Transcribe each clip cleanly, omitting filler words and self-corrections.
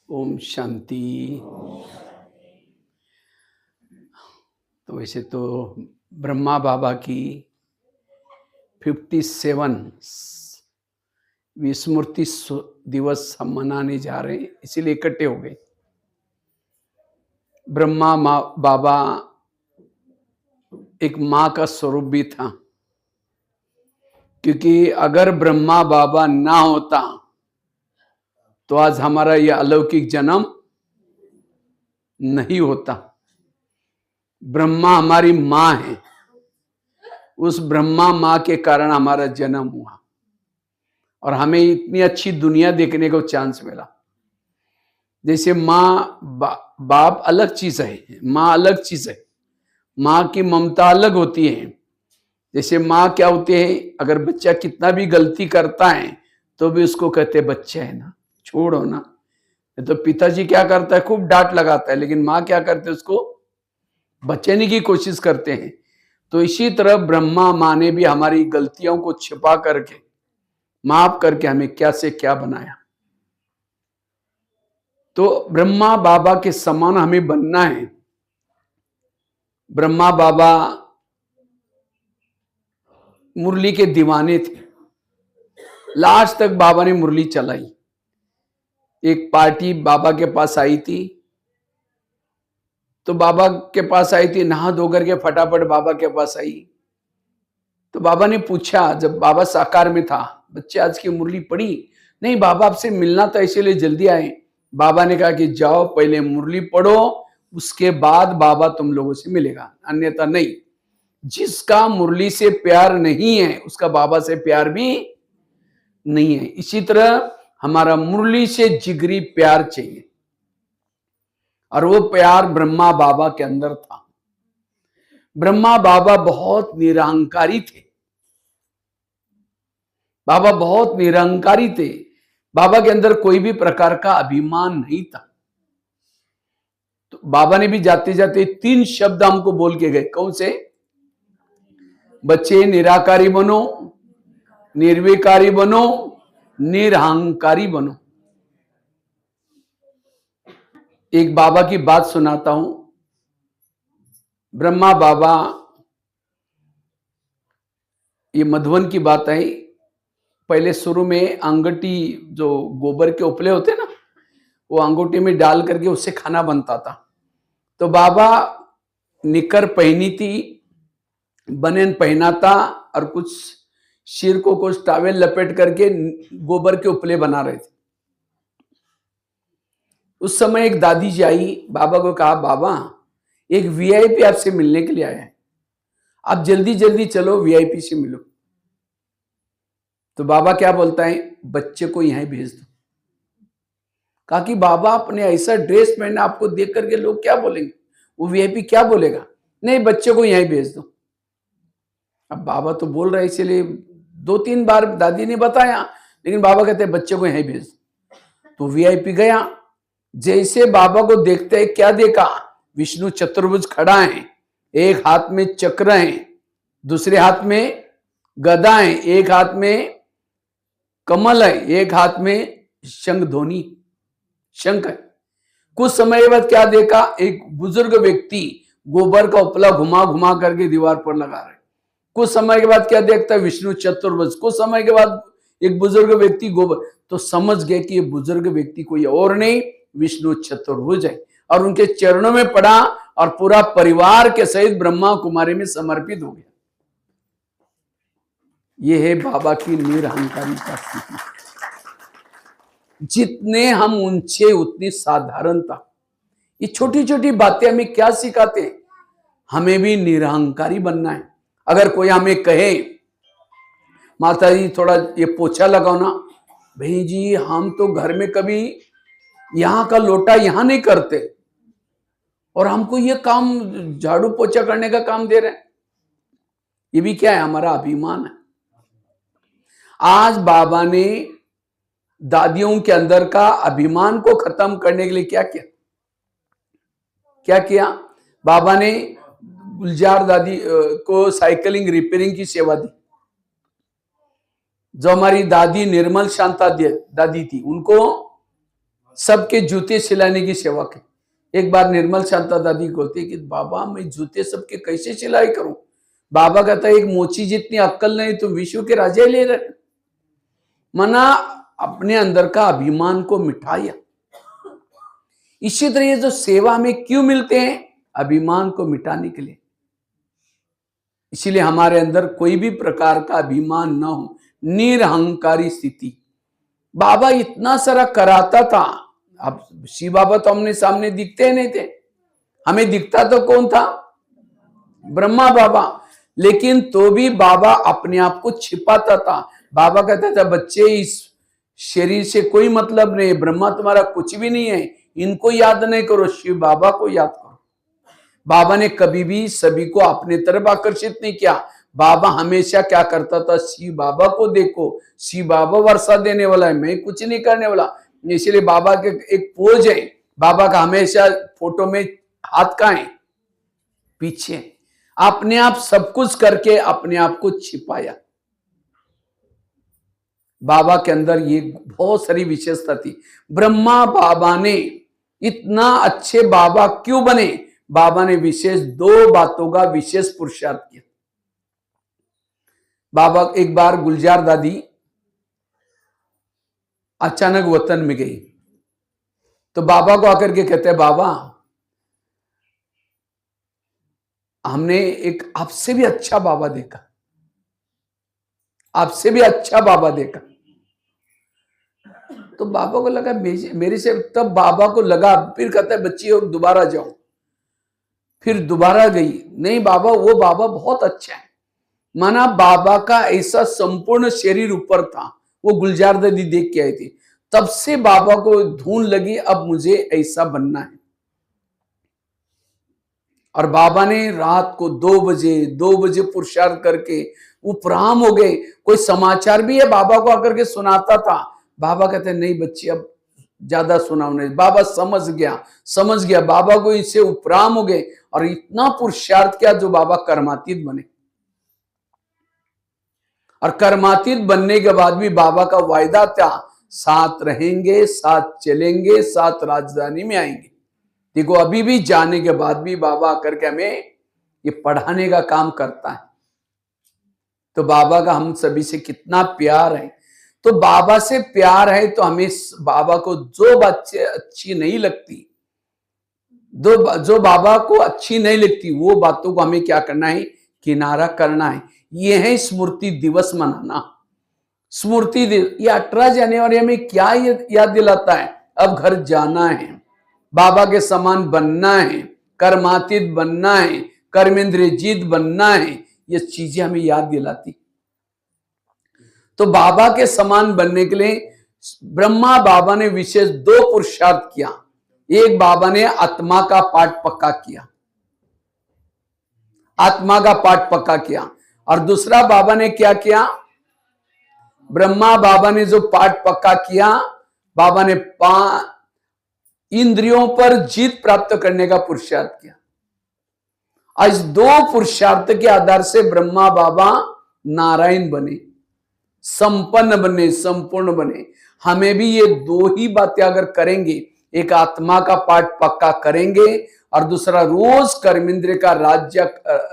ओम शांति। तो वैसे तो ब्रह्मा बाबा की 57 विस्मृति दिवस हम मनाने जा रहे हैं, इसीलिए इकट्ठे हो गए। ब्रह्मा बाबा एक माँ का स्वरूप भी था, क्योंकि अगर ब्रह्मा बाबा ना होता तो आज हमारा यह अलौकिक जन्म नहीं होता। ब्रह्मा हमारी माँ है, उस ब्रह्मा माँ के कारण हमारा जन्म हुआ और हमें इतनी अच्छी दुनिया देखने को चांस मिला। जैसे माँ बाप अलग चीज है, माँ अलग चीज है। माँ की ममता अलग होती है। जैसे माँ क्या होती है, अगर बच्चा कितना भी गलती करता है तो भी उसको कहते बच्चा है ना, छोड़ो ना। तो पिताजी क्या करता है, खूब डांट लगाता है, लेकिन माँ क्या करते है, उसको बचाने की कोशिश करते हैं। तो इसी तरह ब्रह्मा माँ ने भी हमारी गलतियों को छिपा करके, माफ करके हमें क्या से क्या बनाया। तो ब्रह्मा बाबा के समान हमें बनना है। ब्रह्मा बाबा मुरली के दीवाने थे। लास्ट तक बाबा ने मुरली चलाई। एक पार्टी बाबा के पास आई थी, तो बाबा के पास आई थी, नहा धो करके फटाफट बाबा के पास आई। तो बाबा ने पूछा, जब बाबा साकार में था, बच्चे आज की मुरली पढ़ी? नहीं, बाबा आपसे मिलना था इसीलिए जल्दी आए। बाबा ने कहा कि जाओ पहले मुरली पढ़ो, उसके बाद बाबा तुम लोगों से मिलेगा, अन्यथा नहीं। जिसका मुरली से प्यार नहीं है उसका बाबा से प्यार भी नहीं है। इसी तरह हमारा मुरली से जिगरी प्यार चाहिए, और वो प्यार ब्रह्मा बाबा के अंदर था। ब्रह्मा बाबा बहुत निरहंकारी थे। बाबा बहुत निरहंकारी थे। बाबा के अंदर कोई भी प्रकार का अभिमान नहीं था। तो बाबा ने भी जाते जाते 3 शब्द हमको बोल के गए। कौन से? बच्चे निराकारी बनो, निर्विकारी बनो, निरहंकारी बनो। एक बाबा की बात सुनाता हूं। ब्रह्मा बाबा, ये मधुबन की बात है। पहले शुरू में अंगूठी, जो गोबर के उपले होते ना, वो अंगूठी में डाल करके उससे खाना बनता था। तो बाबा निकर पहनी थी, बनियान पहना था, और कुछ सिर को कुछ टॉवेल लपेट करके गोबर के उपले बना रहे थे। उस समय एक दादी जी आई, बाबा को कहा, बाबा एक वीआईपी आपसे मिलने के लिए आया है, आप जल्दी जल्दी चलो वीआईपी से मिलो। तो बाबा क्या बोलता है, बच्चे को यहीं भेज दो। कहा कि बाबा आपने ऐसा ड्रेस पहना, आपको देख करके लोग क्या बोलेंगे, वो वीआईपी क्या बोलेगा? नहीं, बच्चे को यहीं भेज दो। अब बाबा तो बोल रहे, इसलिए 2-3 बार दादी ने बताया, लेकिन बाबा कहते बच्चे को यहीं भेज दो। तो वीआईपी गया। जैसे बाबा को देखते हैं, क्या देखा? विष्णु चतुर्भुज खड़ा है, एक हाथ में चक्र है, दूसरे हाथ में गदा है, एक हाथ में कमल है, एक हाथ में शंख ध्वनि शंख है। कुछ समय बाद क्या देखा? एक बुजुर्ग व्यक्ति गोबर का उपला घुमा घुमा करके दीवार पर लगा रहे। कुछ समय के बाद क्या देखता है? विष्णु चतुर्भुज। कुछ समय के बाद एक बुजुर्ग व्यक्ति गोबर। तो समझ गए कि ये बुजुर्ग व्यक्ति कोई और नहीं, विष्णु चतुर्भुज है, और उनके चरणों में पड़ा और पूरा परिवार के सहित ब्रह्मा कुमारी में समर्पित हो गया। ये है बाबा की निरहंकारी का स्थिति। जितने हम ऊंचे उतनी साधारणता। ये छोटी छोटी बातें हमें क्या सिखाते हैं? हमें भी निरहंकारी बनना है। अगर कोई हमें कहे, माता जी थोड़ा ये पोछा लगाओ ना, भाई जी हम तो घर में कभी यहाँ का लोटा यहाँ नहीं करते, और हमको ये काम झाड़ू पोछा करने का काम दे रहे हैं। ये भी क्या है? हमारा अभिमान है। आज बाबा ने दादियों के अंदर का अभिमान को खत्म करने के लिए क्या किया? क्या किया? बाबा ने गुलजार दादी को साइकिलिंग रिपेयरिंग की सेवा दी। जो हमारी दादी निर्मल शांता दादी थी, उनको सबके जूते सिलाने की सेवा की। एक बार निर्मल शांता दादी बोलती कि बाबा मैं जूते सबके कैसे सिलाई करूं। बाबा कहता है एक मोची जितनी अक्कल नहीं तुम विश्व के राजा ले रहे। मना अपने अंदर का अभिमान को मिटाया। इसी तरह ये जो सेवा में क्यों मिलते हैं, अभिमान को मिटाने के लिए। इसीलिए हमारे अंदर कोई भी प्रकार का अभिमान न हो, निरहंकारी स्थिति। बाबा इतना सारा कराता था। अब शिव बाबा तो हमने सामने दिखते नहीं थे, हमें दिखता तो कौन था, ब्रह्मा बाबा। लेकिन तो भी बाबा अपने आप को छिपाता था। बाबा कहता था बच्चे इस शरीर से कोई मतलब नहीं, ब्रह्मा तुम्हारा कुछ भी नहीं है, इनको याद नहीं करो, शिव बाबा को याद करो। बाबा ने कभी भी सभी को अपने तरफ आकर्षित नहीं किया। बाबा हमेशा क्या करता था, शिव बाबा को देखो, शिव बाबा वर्षा देने वाला है, मैं कुछ नहीं करने वाला। इसलिए बाबा के एक पोज है, बाबा का हमेशा फोटो में हाथ का है पीछे, अपने आप सब कुछ करके अपने आप को छिपाया। बाबा के अंदर ये बहुत सारी विशेषता थी। ब्रह्मा बाबा ने इतना अच्छे बाबा क्यों बने, बाबा ने विशेष दो बातों का विशेष पुरुषार्थ किया। बाबा एक बार गुलजार दादी अचानक वतन में गई, तो बाबा को आकर के कहते हैं बाबा हमने एक आपसे भी अच्छा बाबा देखा, आपसे भी अच्छा बाबा देखा। तो बाबा को लगा मेरे से, तब बाबा को लगा, फिर कहता है बच्ची और दोबारा जाओ। फिर दोबारा गई, नहीं बाबा वो बाबा बहुत अच्छा है। माना बाबा का ऐसा संपूर्ण शरीर ऊपर था, वो गुलजार दादी देख के आई थी। तब से बाबा को धुन लगी अब मुझे ऐसा बनना है। और बाबा ने रात को 2 बजे पुरुषार्थ करके उपराम हो गए। कोई समाचार भी है बाबा को आकर के सुनाता था। बाबा कहते नहीं बच्ची अब ज्यादा सुनाओ नहीं। बाबा समझ गया बाबा को, इससे उपराम हो गए और इतना पुरुषार्थ किया जो बाबा कर्मातीत बने। और कर्मातीत बनने के बाद भी बाबा का वायदा था, साथ रहेंगे, साथ चलेंगे, साथ राजधानी में आएंगे। देखो अभी भी जाने के बाद भी बाबा आकर के हमें ये पढ़ाने का काम करता है। तो बाबा का हम सभी से कितना प्यार है। तो बाबा से प्यार है तो हमें बाबा को जो बातें अच्छी नहीं लगती, जो बाबा को अच्छी नहीं लगती, वो बातों को हमें क्या करना है, किनारा करना है। ये है स्मृति दिवस मनाना। स्मृति दिवस ये 18 जनवरी में क्या याद दिलाता है, अब घर जाना है, बाबा के समान बनना है, कर्मातीत बनना है, कर्मेंद्रजीत बनना है। ये चीजें हमें याद दिलाती। तो बाबा के समान बनने के लिए ब्रह्मा बाबा ने विशेष 2 पुरुषार्थ किया। एक बाबा ने आत्मा का पाठ पक्का किया, आत्मा का पाठ पक्का किया। और दूसरा बाबा ने क्या किया, ब्रह्मा बाबा ने जो पाठ पक्का किया, बाबा ने इंद्रियों पर जीत प्राप्त करने का पुरुषार्थ किया। आज 2 पुरुषार्थ के आधार से ब्रह्मा बाबा नारायण बने, संपन्न बने, संपूर्ण बने। हमें भी ये 2 ही बातें अगर करेंगे, एक आत्मा का पाठ पक्का करेंगे और दूसरा रोज कर्मेंद्र का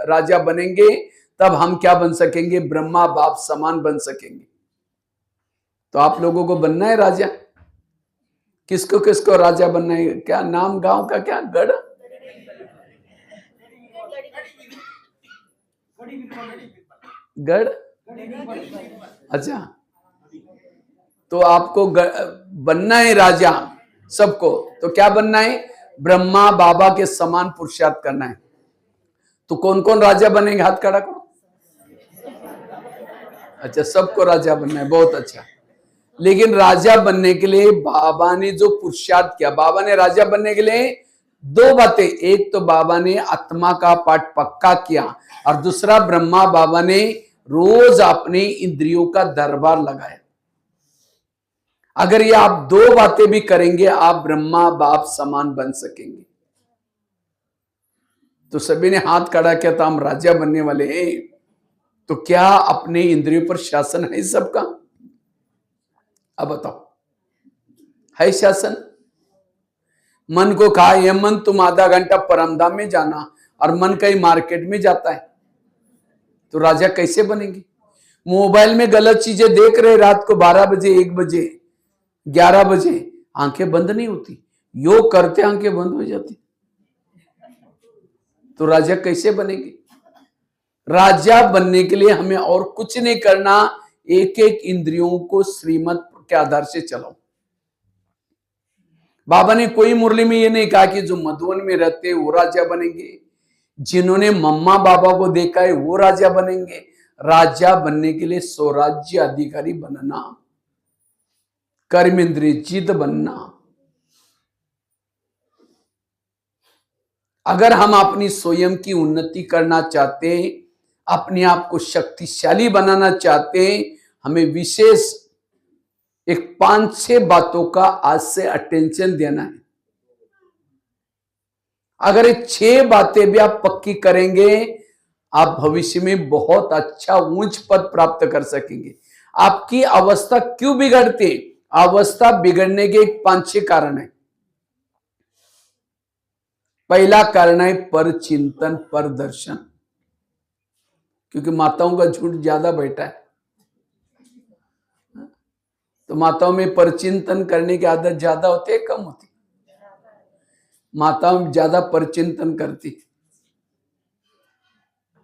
राजा बनेंगे, तब हम क्या बन सकेंगे, ब्रह्मा बाप समान बन सकेंगे। तो आप लोगों को बनना है राजा। किसको किसको राजा बनना है, क्या नाम गांव का, क्या गढ़, गढ़, अच्छा। तो आपको बनना है राजा सबको। तो क्या बनना है, ब्रह्मा बाबा के समान पुरुषार्थ करना है। तो कौन कौन राजा बनेंगे, हाथ खड़ा करो। अच्छा सबको राजा बनना है, बहुत अच्छा। लेकिन राजा बनने के लिए बाबा ने जो पुरुषार्थ किया, बाबा ने राजा बनने के लिए 2 बातें, एक तो बाबा ने आत्मा का पाठ पक्का किया और दूसरा ब्रह्मा बाबा ने रोज अपने इंद्रियों का दरबार लगाया। अगर ये आप 2 बातें भी करेंगे, आप ब्रह्मा बाप समान बन सकेंगे। तो सभी ने हाथ खड़ा किया था, हम राजा बनने वाले हैं। तो क्या अपने इंद्रियों पर शासन है सबका? अब बताओ, है शासन? मन को कहा ये मन तुम आधा घंटा परमधाम में जाना, और मन कहीं मार्केट में जाता है, तो राजा कैसे बनेंगे? मोबाइल में गलत चीजें देख रहे रात को 12 बजे, 1 बजे, 11 बजे, आंखें बंद नहीं होती, योग करते आंखें बंद हो जाती, तो राजा कैसे बनेंगे? राजा बनने के लिए हमें और कुछ नहीं करना, एक एक इंद्रियों को श्रीमत के आधार से चलाओ। बाबा ने कोई मुरली में ये नहीं कहा कि जो मधुवन में रहते हैं वो राजा बनेंगे, जिन्होंने मम्मा बाबा को देखा है वो राजा बनेंगे। राजा बनने के लिए स्वराज्य अधिकारी बनना, कर्मेंद्रिय जित बनना। अगर हम अपनी स्वयं की उन्नति करना चाहते हैं, अपने आप को शक्तिशाली बनाना चाहते हैं, हमें विशेष एक 5-6 बातों का आज से अटेंशन देना है। अगर ये 6 बातें भी आप पक्की करेंगे, आप भविष्य में बहुत अच्छा ऊंच पद प्राप्त कर सकेंगे। आपकी अवस्था क्यों बिगड़ती? अवस्था बिगड़ने के 5-6 कारण है। पहला कारण है पर चिंतन, पर दर्शन, क्योंकि माताओं का झूठ ज्यादा बैठा है, तो माताओं में परचिंतन करने की आदत ज्यादा होती है, कम होती? माताओं ज्यादा परचिंतन करती।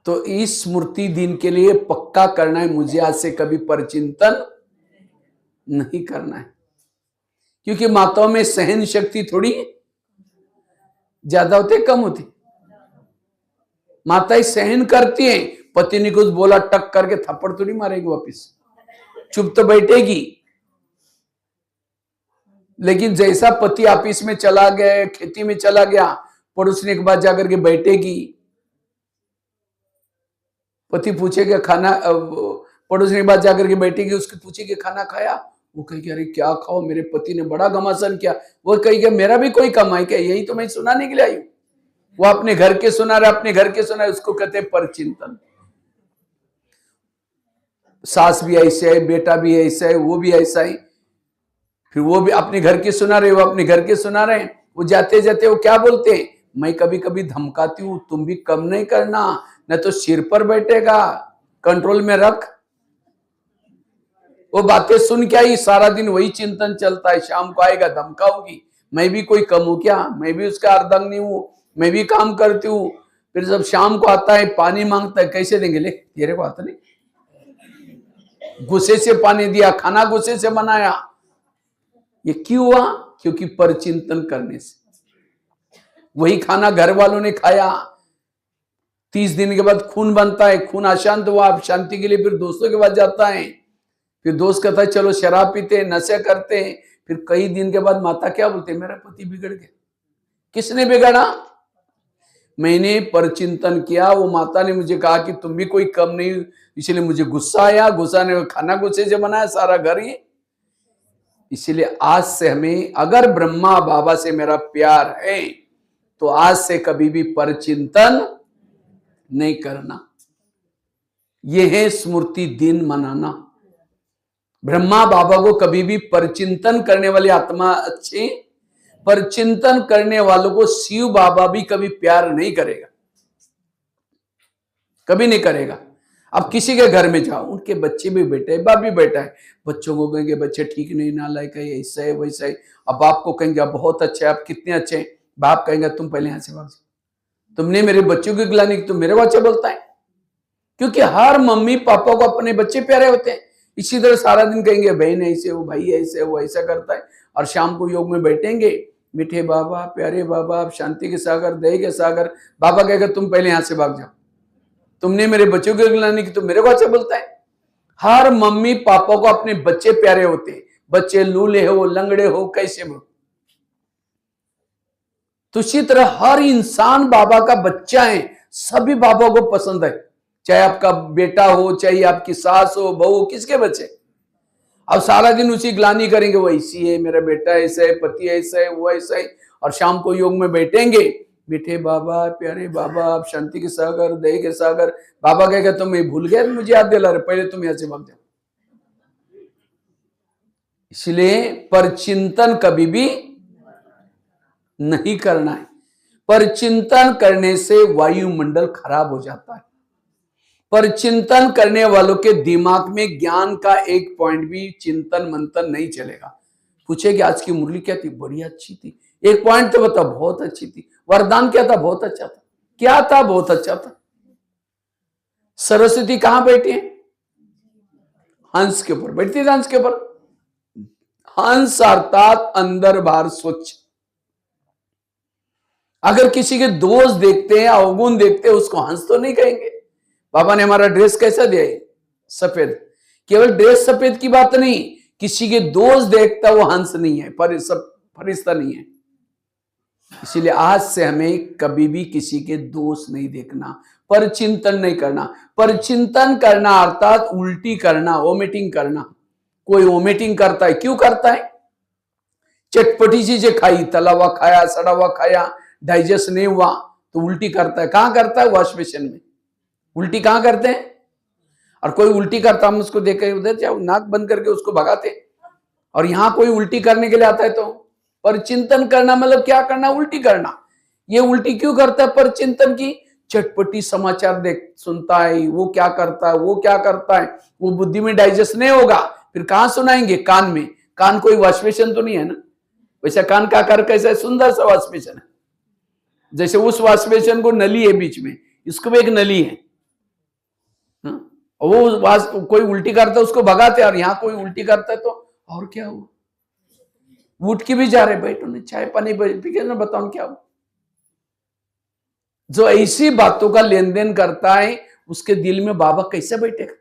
तो इस स्मृति दिन के लिए पक्का करना है, मुझे आज से कभी परचिंतन नहीं करना है, क्योंकि माताओं में सहन शक्ति थोड़ी ज्यादा होती है, कम होती? माताएं सहन करती हैं, पति ने कुछ बोला टक करके थप्पड़ थोड़ी मारेगी वापिस, चुप तो बैठेगी। लेकिन जैसा पति ऑफिस में चला गया, खेती में चला गया, पड़ोसने के बाद जाकर के बैठेगी, पति पूछेगा खाना, पड़ोसने के बाद जाकर के बैठेगी, उसके पूछेगी खाना खाया, वो कहेगी अरे क्या खाओ, मेरे पति ने बड़ा घमासान किया। वो कहेगी मेरा भी कोई कमाई क्या, यही तो मैं सुनाने के लिए आई हूं। वो अपने घर के सुना रहा, अपने घर के सुना रहा, उसको कहते हैं परचिंतन। सास भी ऐसे है, बेटा भी ऐसा है, वो भी ऐसा है, फिर वो भी अपने घर के सुना रहे, वो अपने घर के सुना रहे हैं। वो जाते जाते वो क्या बोलते हैं, मैं कभी कभी धमकाती हूं, तुम भी कम नहीं करना, न तो सिर पर बैठेगा, कंट्रोल में रख। वो बातें सुन क्या ही सारा दिन वही चिंतन चलता है, शाम को आएगा धमकाऊंगी, मैं भी कोई कम हूं क्या, मैं भी उसका अर्धांग नहीं हूं, मैं भी काम करती हूँ। फिर जब शाम को आता है पानी मांगता है, कैसे देंगे, ले तेरे को आता नहीं, गुस्से से पानी दिया, खाना गुस्से से बनाया। ये क्यों हुआ? क्योंकि परचिंतन करने से। वही खाना घर वालों ने खाया, 30 दिन के बाद खून बनता है, खून अशांत हुआ, आप शांति के लिए फिर दोस्तों के पास जाता है, फिर दोस्त कहता है चलो शराब पीते, नशे करते हैं। फिर कई दिन के बाद माता क्या बोलते, मेरा पति बिगड़ गया। किसने बिगड़ा? मैंने परचिंतन किया, वो माता ने मुझे कहा कि तुम भी कोई कम नहीं, इसलिए मुझे गुस्सा आया, गुस्सा ने खाना गुस्से से बनाया, सारा घर ही। इसलिए आज से हमें, अगर ब्रह्मा बाबा से मेरा प्यार है, तो आज से कभी भी परचिंतन नहीं करना। यह है स्मृति दिन मनाना। ब्रह्मा बाबा को कभी भी परचिंतन करने वाली आत्मा अच्छी, परचिंतन करने वालों को शिव बाबा भी कभी प्यार नहीं करेगा, कभी नहीं करेगा। अब किसी के घर में जाओ, उनके बच्चे भी बैठे हैं, बाप भी बैठा है, बच्चों को कहेंगे बच्चे ठीक नहीं, नालायक है, ऐसा है वैसा है। अब बाप को कहेंगे आप बहुत अच्छे, आप कितने अच्छे हैं, बाप कहेंगे तुम पहले यहां से भाग जाओ, तुमने मेरे बच्चों की गिलानी की, तुम मेरे बच्चे बोलता है। क्योंकि हर मम्मी पापा को अपने बच्चे प्यारे होते हैं। इसी तरह सारा दिन कहेंगे बहन ऐसे, वो भाई ऐसे, वो ऐसा करता है, और शाम को योग में बैठेंगे, मीठे बाबा, प्यारे बाबा, आप शांति के सागर, दया के सागर। बाबा कहेगा तुम पहले यहां से भाग जाओ, तुमने मेरे बच्चों की गिलानी की, तुम मेरे को अच्छा बोलता है। हर मम्मी पापा को अपने बच्चे प्यारे होते हैं, बच्चे लूले हो, लंगड़े हो, कैसे हो। तो इसी तरह हर इंसान बाबा का बच्चा है, सभी बाबा को पसंद है, चाहे आपका बेटा हो, चाहे आपकी सास हो, बहू, किसके बच्चे। अब सारा दिन उसी ग्लानी करेंगे, वो ऐसी है, मेरा बेटा ऐसा है, पति ऐसा है, वो ऐसा है, और शाम को योग में बैठेंगे, मीठे बाबा, प्यारे बाबा, आप शांति के सागर, दया के सागर। बाबा कहेगा तुम मैं भूल गया, मुझे याद दिला रहे, पहले तुम यहां से भाग जाओ। इसलिए परचिंतन कभी भी नहीं करना है। पर चिंतन करने से वायुमंडल खराब हो जाता है। पर चिंतन करने वालों के दिमाग में ज्ञान का एक पॉइंट भी चिंतन मंथन नहीं चलेगा। पूछे कि आज की मुरली क्या थी? बड़ी अच्छी थी। एक पॉइंट तो बता, बहुत अच्छी थी। वरदान क्या था? बहुत अच्छा था। क्या था? बहुत अच्छा था। सरस्वती कहां बैठी है? हंस के ऊपर बैठती है। हंस के ऊपर, हंस अर्थात अंदर बाहर स्वच्छ। अगर किसी के दोष देखते हैं, अवगुण देखते हैं, उसको हंस तो नहीं कहेंगे। बाबा ने हमारा ड्रेस कैसा दिया है? सफेद। केवल ड्रेस सफेद की बात नहीं, किसी के दोष देखता वो हंस नहीं है, पर सब फरिश्ता नहीं है। इसीलिए आज से हमें कभी भी किसी के दोष नहीं देखना, पर चिंतन नहीं करना। पर चिंतन करना अर्थात उल्टी करना, वोमिटिंग करना। कोई वोमिटिंग करता है, क्यों करता है? चटपटी चीजें खाई, तला हुआ खाया, सड़ा हुआ खाया, डाइजेस्ट नहीं हुआ तो उल्टी करता है। कहां करता है? वॉश बेसिन में। उल्टी कहां करते हैं? और कोई उल्टी करता, हम उसको देख के उधर जाओ, नाक बंद करके उसको भगाते। और यहां कोई उल्टी करने के लिए आता है तो पर चिंतन करना मतलब क्या करना? उल्टी करना। ये उल्टी क्यों करता है? पर चिंतन की चटपटी समाचार देख सुनता है, वो क्या करता है, वो क्या करता है, वो बुद्धि में डाइजेस्ट नहीं होगा, फिर कहां सुनाएंगे? कान में। कान कोई वॉश बेसिन तो नहीं है ना? वैसे कान का आकार कैसा है? सुंदर सा वॉश बेसिन है। जैसे उस वॉश बेसिन को नली है बीच में, इसको भी एक नली है। वो कोई उल्टी करता है उसको भगाते, और यहां कोई उल्टी करता है तो और क्या हुआ? उठ के भी जा रहे, बैठो नहीं, चाय पानी पी के ना, बताओ क्या हुआ? जो ऐसी बातों का लेन देन करता है, उसके दिल में बाबा कैसे बैठेगा?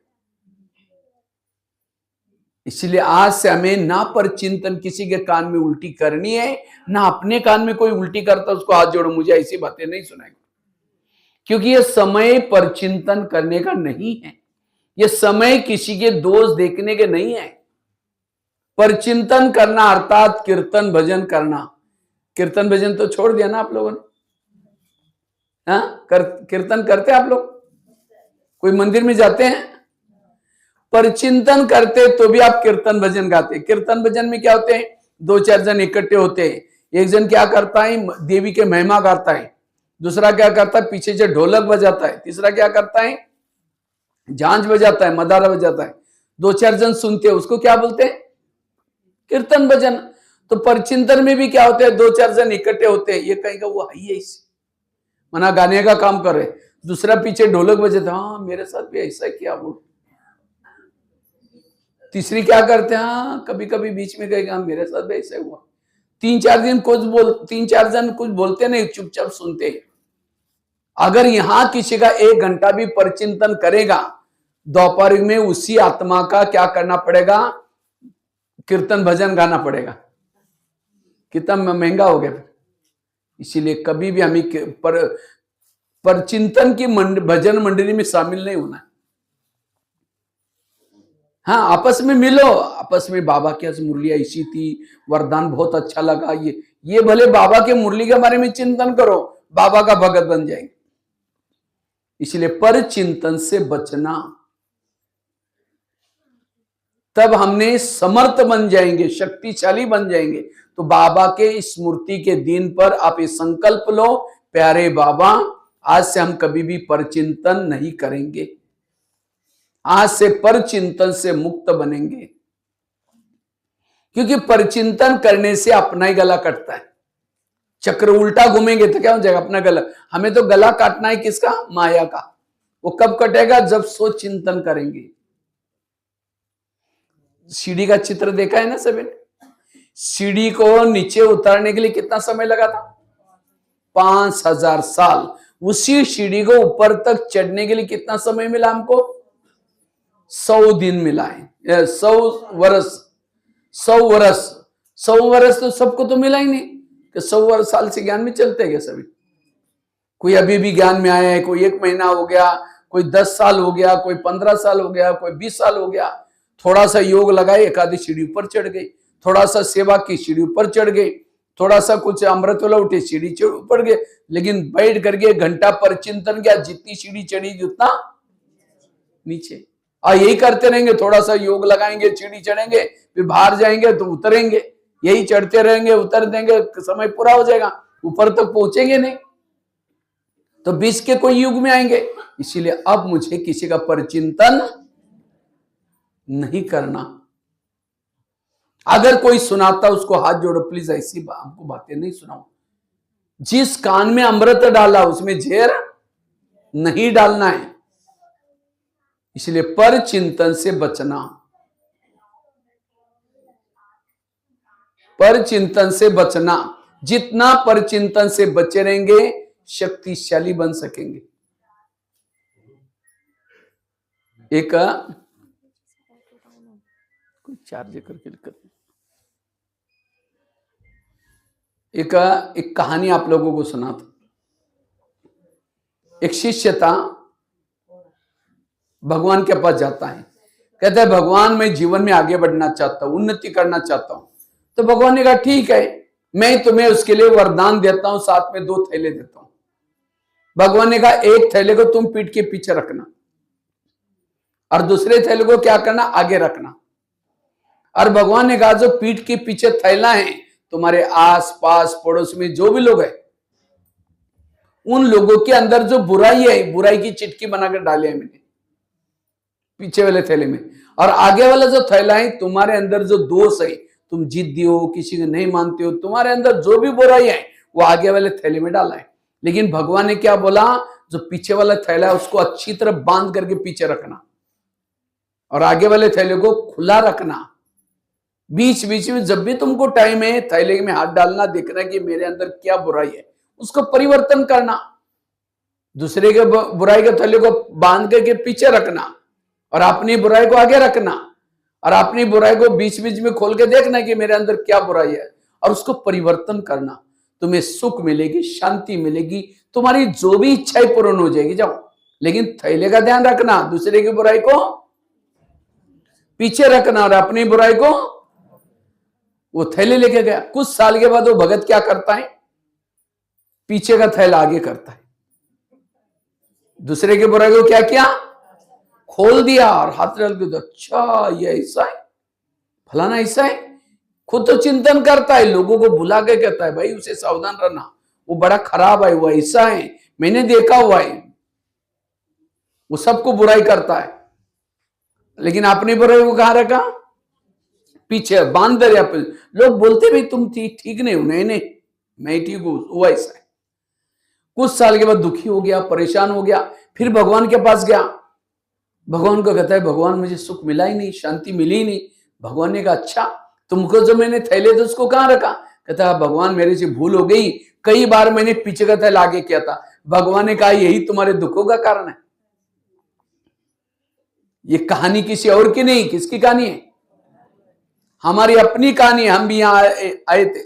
इसलिए आज से हमें ना पर चिंतन किसी के कान में उल्टी करनी है, ना अपने कान में कोई उल्टी करता उसको हाथ जोड़ो, मुझे ऐसी बातें नहीं सुनाएंगे। क्योंकि यह समय पर चिंतन करने का नहीं है, यह समय किसी के दोष देखने के नहीं है। पर चिंतन करना अर्थात कीर्तन भजन करना। कीर्तन भजन तो छोड़ दिया ना आप लोगों ने? कीर्तन करते आप लोग? कोई मंदिर में जाते हैं? पर चिंतन करते तो भी आप कीर्तन भजन गाते। कीर्तन भजन में क्या होते हैं? 2-4 जन इकट्ठे होते हैं। एक जन क्या करता है? देवी के महिमा गाता है। दूसरा क्या करता है? पीछे से ढोलक बजाता है। तीसरा क्या करता है? झांझ बजाता है, मदारा बजाता है। 2-4 जन सुनते हैं, उसको क्या बोलते हैं? कीर्तन भजन। तो पर चिंतन में भी क्या होते हैं? 2-4 जन इकट्ठे होते हैं। ये कहेगा वो है ही ऐसी, मना गाने का काम कर रहे, दूसरा पीछे ढोलक बजाता, हाँ मेरे साथ भी ऐसा किया वो। तीसरी क्या करते हैं? हाँ कभी कभी बीच में कहेगा मेरे साथ भी ऐसा हुआ। 3-4 जन कुछ बोलते नहीं, चुपचाप सुनते। अगर यहां किसी का 1 घंटा भी परचिंतन करेगा, दोपहर में उसी आत्मा का क्या करना पड़ेगा? कीर्तन भजन गाना पड़ेगा। कितना महंगा हो गया। इसीलिए कभी भी हमें पर चिंतन की भजन मंडली में शामिल नहीं होना। हाँ आपस में मिलो, आपस में बाबा की आज मुरली ऐसी थी, वरदान बहुत अच्छा लगा, ये भले बाबा के मुरली के बारे में चिंतन करो, बाबा का भगत बन जाएंगे। इसलिए पर चिंतन से बचना, तब हमने समर्थ बन जाएंगे, शक्तिशाली बन जाएंगे। तो बाबा के स्मृति के दिन पर आप ये संकल्प लो, प्यारे बाबा आज से हम कभी भी परचिंतन नहीं करेंगे, आज से परचिंतन से मुक्त बनेंगे। क्योंकि परचिंतन करने से अपना ही गला कटता है। चक्र उल्टा घूमेंगे तो क्या हो जाएगा? अपना गला। हमें तो गला काटना है किसका? माया का। वो कब कटेगा? जब सोच चिंतन करेंगे। सीढ़ी का चित्र देखा है ना सभी ने? सीढ़ी को नीचे उतारने के लिए कितना समय लगा था? 5000 साल। उसी सीढ़ी को ऊपर तक चढ़ने के लिए कितना समय मिला हमको? 100 दिन मिला है, 100 वर्ष। 100 वर्ष तो सबको तो मिला ही नहीं कि 100 साल से ज्ञान में चलते गए सभी। कोई अभी भी ज्ञान में आया है, कोई 1 महीना हो गया, कोई 10 साल हो गया, कोई 15 साल हो गया, कोई 20 साल हो गया। थोड़ा सा योग लगाए, एक आधी सीढ़ी ऊपर चढ़ गई, थोड़ा सा सेवा की सीढ़ी ऊपर चढ़ गई, थोड़ा सा कुछ अमृत वाला उठे सीढ़ी ऊपर गए। लेकिन बैठ करके 1 घंटा पर चिंतन किया, जितनी सीढ़ी चढ़ी उतना नीचे। यही करते रहेंगे, थोड़ा सा योग लगाएंगे, सीढ़ी चढ़ेंगे, फिर बाहर जाएंगे तो उतरेंगे, यही चढ़ते रहेंगे, उतर देंगे, समय पूरा हो जाएगा, ऊपर तक पहुंचेंगे नहीं, तो बीच के कोई युग में आएंगे। इसीलिए अब मुझे किसी का परिचिंतन नहीं करना। अगर कोई सुनाता उसको हाथ जोड़ो, प्लीज ऐसी हमको बातें नहीं सुनाओ। जिस कान में अमृत डाला उसमें झेर नहीं डालना है। इसलिए पर चिंतन से बचना, पर चिंतन से बचना। जितना पर चिंतन से बचे रहेंगे शक्तिशाली बन सकेंगे। एक चार्ज करके एक कहानी आप लोगों को सुना था। एक शिष्य था, भगवान के पास जाता है, कहता है भगवान मैं जीवन में आगे बढ़ना चाहता हूं, उन्नति करना चाहता हूं। तो भगवान ने कहा ठीक है, मैं तुम्हें उसके लिए वरदान देता हूं, साथ में 2 थैले देता हूं। भगवान ने कहा एक थैले को तुम पीठ के पीछे रखना और दूसरे थैले को क्या करना, आगे रखना। और भगवान ने कहा जो पीठ के पीछे थैला है, तुम्हारे आस पास पड़ोस में जो भी लोग हैं, उन लोगों के अंदर जो बुराई है, बुराई की चिटकी बनाकर डाली है मैंने पीछे वाले थैले में। और आगे वाला जो थैला है, तुम्हारे अंदर जो दोष है, तुम जिद्दी हो, किसी को नहीं मानते हो, तुम्हारे अंदर जो भी बुराई है वो आगे वाले थैले में डाला है। लेकिन भगवान ने क्या बोला, जो पीछे वाला थैला है उसको अच्छी तरह बांध करके पीछे रखना और आगे वाले थैले को खुला रखना। बीच बीच में जब भी तुमको टाइम है थैले में हाथ डालना, देखना कि मेरे अंदर क्या बुराई है, उसको परिवर्तन करना। दूसरे के बुराई के थैले को बांध करके पीछे रखना और अपनी बुराई को आगे रखना और अपनी बुराई को बीच बीच में खोल के देखना कि मेरे अंदर क्या बुराई है और उसको परिवर्तन करना। तुम्हें सुख मिलेगी, शांति मिलेगी, तुम्हारी जो भी इच्छाएं पूर्ण हो जाएगी। जाओ, लेकिन थैले का ध्यान रखना, दूसरे की बुराई को पीछे रखना और अपनी बुराई को। वो थैले लेके गया, कुछ साल के बाद वो भगत क्या करता है, पीछे का थैला आगे करता है। दूसरे की बुराई को क्या किया, खोल दिया और हाथ डाल के, अच्छा ये ऐसा है, फलाना ऐसा है। खुद तो चिंतन करता है, लोगों को बुला के कहता है भाई उसे सावधान रहना, वो बड़ा खराब है, वो ऐसा है, मैंने देखा हुआ है। वो सबको बुराई करता है, लेकिन अपनी बुराई को कहां रखा, पीछे बांध दिया। लोग बोलते भाई तुम ठीक नहीं हो, नहीं मैं ठीक हूं, वो ऐसा है। कुछ साल के बाद दुखी हो गया, परेशान हो गया, फिर भगवान के पास गया। भगवान को कहता है भगवान मुझे सुख मिला ही नहीं, शांति मिली ही नहीं। भगवान ने कहा अच्छा तुमको जो मैंने थैले थे उसको कहां रखा। कहता है भगवान मेरे से भूल हो गई, कई बार मैंने पीछे का थैला आगे किया था। भगवान ने कहा यही तुम्हारे दुखों का कारण है। ये कहानी किसी और की नहीं, किसकी कहानी है, हमारी अपनी कहानी है। हम भी यहां आए थे,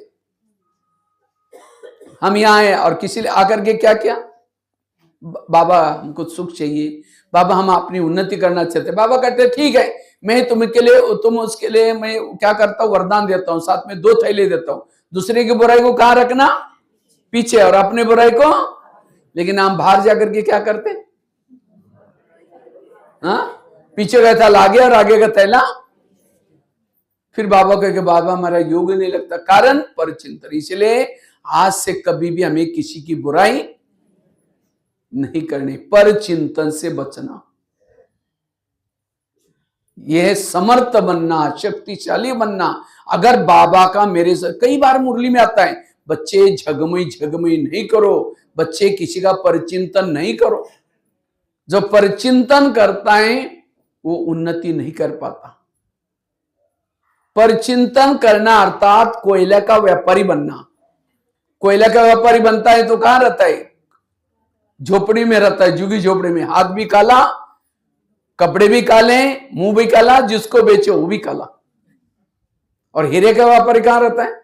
हम यहां आए और किसी ने आकर के क्या किया, बाबा हमको सुख चाहिए, बाबा हम अपनी उन्नति करना चाहते। बाबा कहते ठीक है, मैं तुम्हें लिए, तुम उसके लिए मैं क्या करता हूं, वरदान देता हूं, साथ में 2 थैले देता हूं। दूसरे की बुराई को कहां रखना, पीछे, और अपनी बुराई को। लेकिन हम बाहर जाकर के क्या करते, हाँ, पीछे का थैला आगे और आगे का थैला। फिर बाबा कहे बाबा हमारा योग नहीं लगता, कारण परचिंतन। इसलिए आज से कभी भी हमें किसी की बुराई नहीं करनी, पर चिंतन से बचना। यह समर्थ बनना, शक्तिशाली बनना। अगर बाबा का मेरे से कई बार मुरली में आता है, बच्चे झगमई नहीं करो, बच्चे किसी का परिचिंतन नहीं करो। जो परिचिंतन करता है वो उन्नति नहीं कर पाता। परिचिंतन करना अर्थात कोयले का व्यापारी बनना। कोयले का व्यापारी बनता है तो कहां रहता है, झोपड़ी में रहता है, झुगी झोपड़ी में, हाथ भी काला, कपड़े भी काले, मुंह भी काला, जिसको बेचो वो भी काला। और हीरे का व्यापारी कहां रहता है,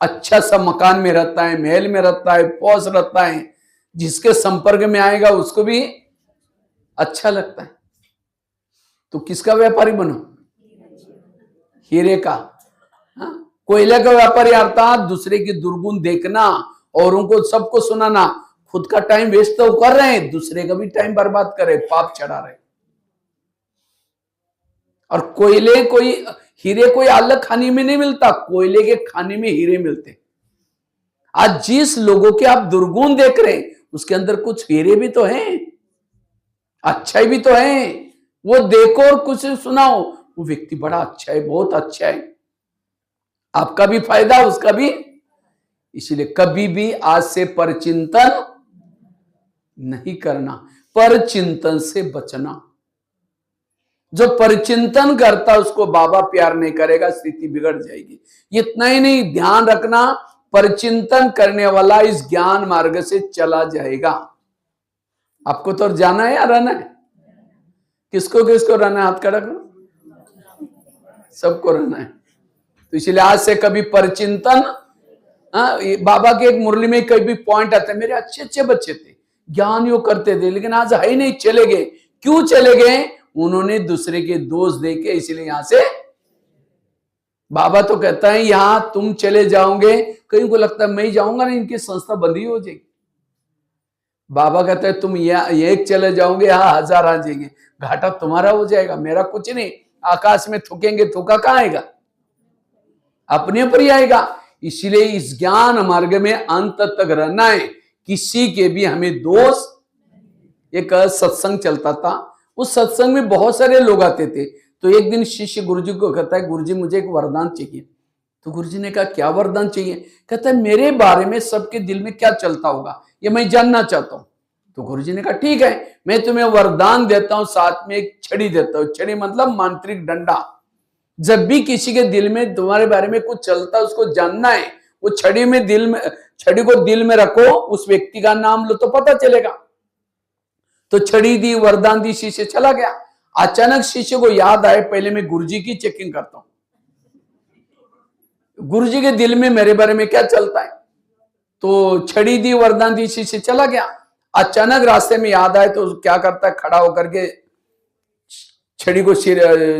अच्छा सा मकान में रहता है, महल में रहता है, पौष रहता है, जिसके संपर्क में आएगा उसको भी अच्छा लगता है। तो किसका व्यापारी बनो, हीरे का। कोयले का व्यापारी अर्थात दूसरे की दुर्गुण देखना, औरों को सबको सुनाना, खुद का टाइम वेस्ट तो कर रहे हैं, दूसरे का भी टाइम बर्बाद कर रहे, पाप चढ़ा रहे। और कोयले कोई हीरे कोई अलग खाने में नहीं मिलता, कोयले के खाने में हीरे मिलते। आज जिस लोगों के आप दुर्गुण देख रहे हैं उसके अंदर कुछ हीरे भी तो हैं, अच्छाई भी तो है। वो देखो और कुछ सुनाओ, वो व्यक्ति बड़ा अच्छा है, बहुत अच्छा है, आपका भी फायदा उसका भी। इसलिए कभी भी आज से परचिंतन नहीं करना, परचिंतन से बचना। जो परचिंतन करता उसको बाबा प्यार नहीं करेगा, स्थिति बिगड़ जाएगी। इतना ही नहीं, ध्यान रखना, परचिंतन करने वाला इस ज्ञान मार्ग से चला जाएगा। आपको तो जाना है या रहना है? किसको किसको रहना है? हाथ खड़ा करो। सबको रहना है। तो इसलिए आज से कभी परचिंतन, बाबा के एक मुरली में कभी पॉइंट आते हैं, मेरे अच्छे अच्छे बच्चे थे, ज्ञान योग करते थे, लेकिन आज है ही नहीं, चले गए। क्यों चले गए? उन्होंने दूसरे के दोष देखे, इसलिए यहां से। बाबा तो कहता है यहां तुम चले जाओगे, कहीं को लगता है मैं ही जाऊंगा ना, इनकी संस्था बंदी हो जाएगी। बाबा कहते हैं तुम एक चले जाओगे, यहां 1000 आ जाएंगे, घाटा तुम्हारा हो जाएगा, मेरा कुछ नहीं। आकाश में थूकेंगे, थूका कहां आएगा? अपने ऊपर ही आएगा। इसलिए इस ज्ञान मार्ग में अंत तक रहना है, किसी के भी हमें दोष। एक सत्संग चलता था, उस सत्संग में बहुत सारे लोग आते थे। तो एक दिन शिष्य गुरुजी को कहता है, गुरुजी मुझे एक वरदान चाहिए। तो गुरुजी ने कहा क्या वरदान चाहिए? कहता है मेरे बारे में सबके दिल में क्या चलता होगा ये मैं जानना चाहता हूं। तो गुरुजी ने कहा ठीक है, मैं तुम्हें वरदान देता हूं, साथ में एक छड़ी देता हूं। छड़ी मतलब मांत्रिक डंडा। जब भी किसी के दिल में तुम्हारे बारे में कुछ चलता है, उसको जानना है, वो छड़ी को दिल में रखो, उस व्यक्ति का नाम लो तो पता चलेगा। तो छड़ी दी, वरदान दी, शिष्य चला गया। अचानक शिष्य को याद आए, पहले मैं गुरुजी की चेकिंग करता हूं, गुरुजी के दिल में मेरे बारे में क्या चलता है। तो छड़ी दी, वरदान दी, शिष्य चला गया। अचानक रास्ते में याद आए तो क्या करता है, खड़ा होकर के छड़ी को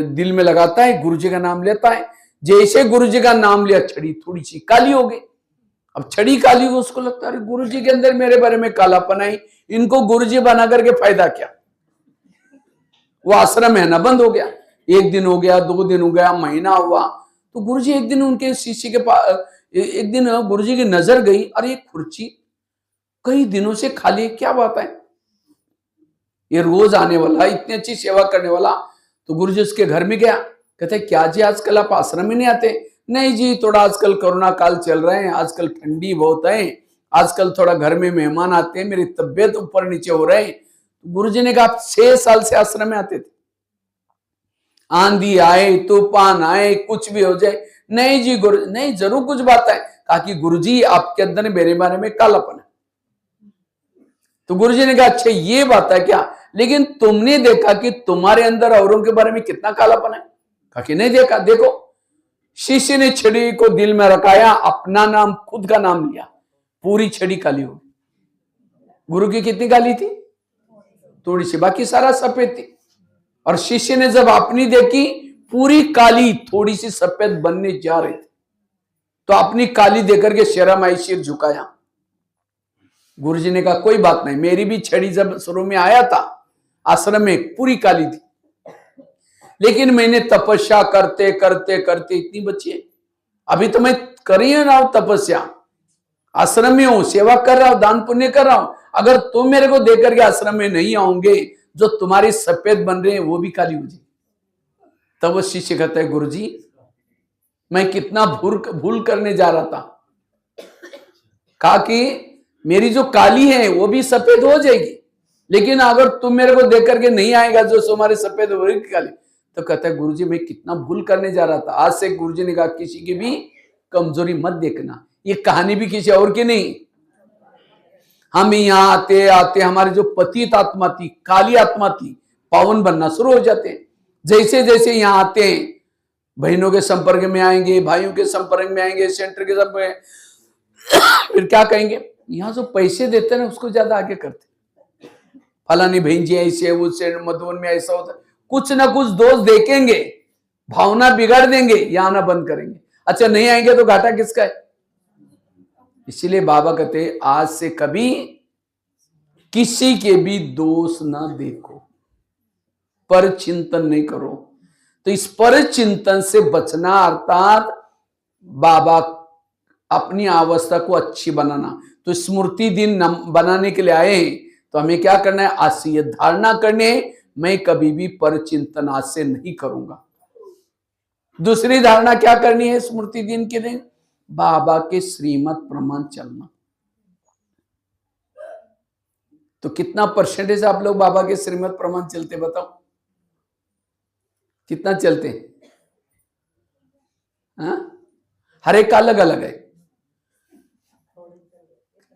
दिल में लगाता है, गुरुजी का नाम लेता है। जैसे गुरुजी का नाम लिया, छड़ी थोड़ी सी काली हो गई। अब छड़ी काली हो, उसको लगता है गुरुजी के अंदर मेरे बारे में कालापन आई, इनको गुरुजी बना करके फायदा क्या? वो आश्रम है ना, बंद हो गया। 1 दिन हो गया, 2 दिन हो गया, महीना हुआ। तो गुरुजी एक दिन उनके शिष्य के पास, एक दिन गुरुजी की नजर गई, अरे ये कुर्सी कई दिनों से खाली, क्या बात है? ये रोज आने वाला, इतनी अच्छी सेवा करने वाला। तो गुरुजी उसके घर में गया, कहते क्या जी आजकल आप आश्रम में नहीं आते? नहीं जी, थोड़ा आजकल कोरोना काल चल रहे हैं, आजकल ठंडी बहुत है, आजकल थोड़ा घर में मेहमान आते हैं, मेरी तबीयत ऊपर नीचे हो रहे हैं। तो गुरुजी ने कहा आप 6 साल से आश्रम में आते थे, आंधी आए, तूफान आए, कुछ भी हो जाए। नहीं जी गुरु, नहीं जरूर कुछ बात है। कहा कि गुरुजी आपके अंदर मेरे बारे में कालापन है। तो गुरुजी ने कहा अच्छा ये बात है क्या, लेकिन तुमने देखा कि तुम्हारे अंदर औरों के बारे में कितना कालापन है? कहा कि नहीं देखा। देखो, शिष्य ने छड़ी को दिल में रखाया, अपना नाम, खुद का नाम लिया, पूरी छड़ी काली हो गई। गुरु की कितनी काली थी? थोड़ी सी, बाकी सारा सफेद थी। और शिष्य ने जब अपनी देखी, पूरी काली, थोड़ी सी सफेद बनने जा रही थी। तो अपनी काली देकर के शर्म आई, सिर झुकाया। गुरुजी ने कहा कोई बात नहीं, मेरी भी छड़ी जब शुरू में आया था आश्रम में पूरी काली थी, लेकिन मैंने तपस्या करते करते करते इतनी बची है। अभी तो मैं कर ही रहा हूं तपस्या, आश्रम में हूं, सेवा कर रहा हूं, दान पुण्य कर रहा हूं। अगर तुम मेरे को देकर के आश्रम में नहीं आओगे, जो तुम्हारी सफेद बन रहे हैं वो भी काली हो जाए। तब वो शिष्य कहता है गुरुजी मैं कितना भूल करने जा रहा था। कहा कि मेरी जो काली है वो भी सफेद हो जाएगी, लेकिन अगर तुम मेरे को देख करके नहीं आएगा, जो तुम्हारे सफेद हो रही काली। तो कहता है गुरुजी मैं कितना भूल करने जा रहा था। आज से गुरुजी ने कहा किसी की भी कमजोरी मत देखना। ये कहानी भी किसी और की नहीं। हम यहाँ आते आते हमारी जो पतित आत्मा थी, काली आत्मा थी, पावन बनना शुरू हो जाते हैं। जैसे जैसे यहाँ आते हैं, बहनों के संपर्क में आएंगे, भाइयों के संपर्क में आएंगे, सेंटर के संपर्क में, फिर क्या कहेंगे, यहाँ जो पैसे देते हैं उसको ज्यादा आगे करते, फलानी बहन जी ऐसे, उससे मधुबन में ऐसा होता है, कुछ ना कुछ दोष देखेंगे, भावना बिगाड़ देंगे, यहाँ आना बंद करेंगे। अच्छा नहीं आएंगे तो घाटा किसका है? इसीलिए बाबा कहते आज से कभी किसी के भी दोष ना देखो, पर चिंतन नहीं करो। तो इस पर चिंतन से बचना, अर्थात बाबा अपनी अवस्था को अच्छी बनाना। तो स्मृति दिन बनाने के लिए आए हैं, तो हमें क्या करना है? आज से ये धारणा करनी है, मैं कभी भी पर चिंतन आज से नहीं करूंगा। दूसरी धारणा क्या करनी है स्मृति दिन के दिन? बाबा के श्रीमत प्रमाण चलना। तो कितना परसेंटेज आप लोग बाबा के श्रीमत प्रमाण चलते, बताओ कितना चलते हैं? हर एक का अलग अलग है।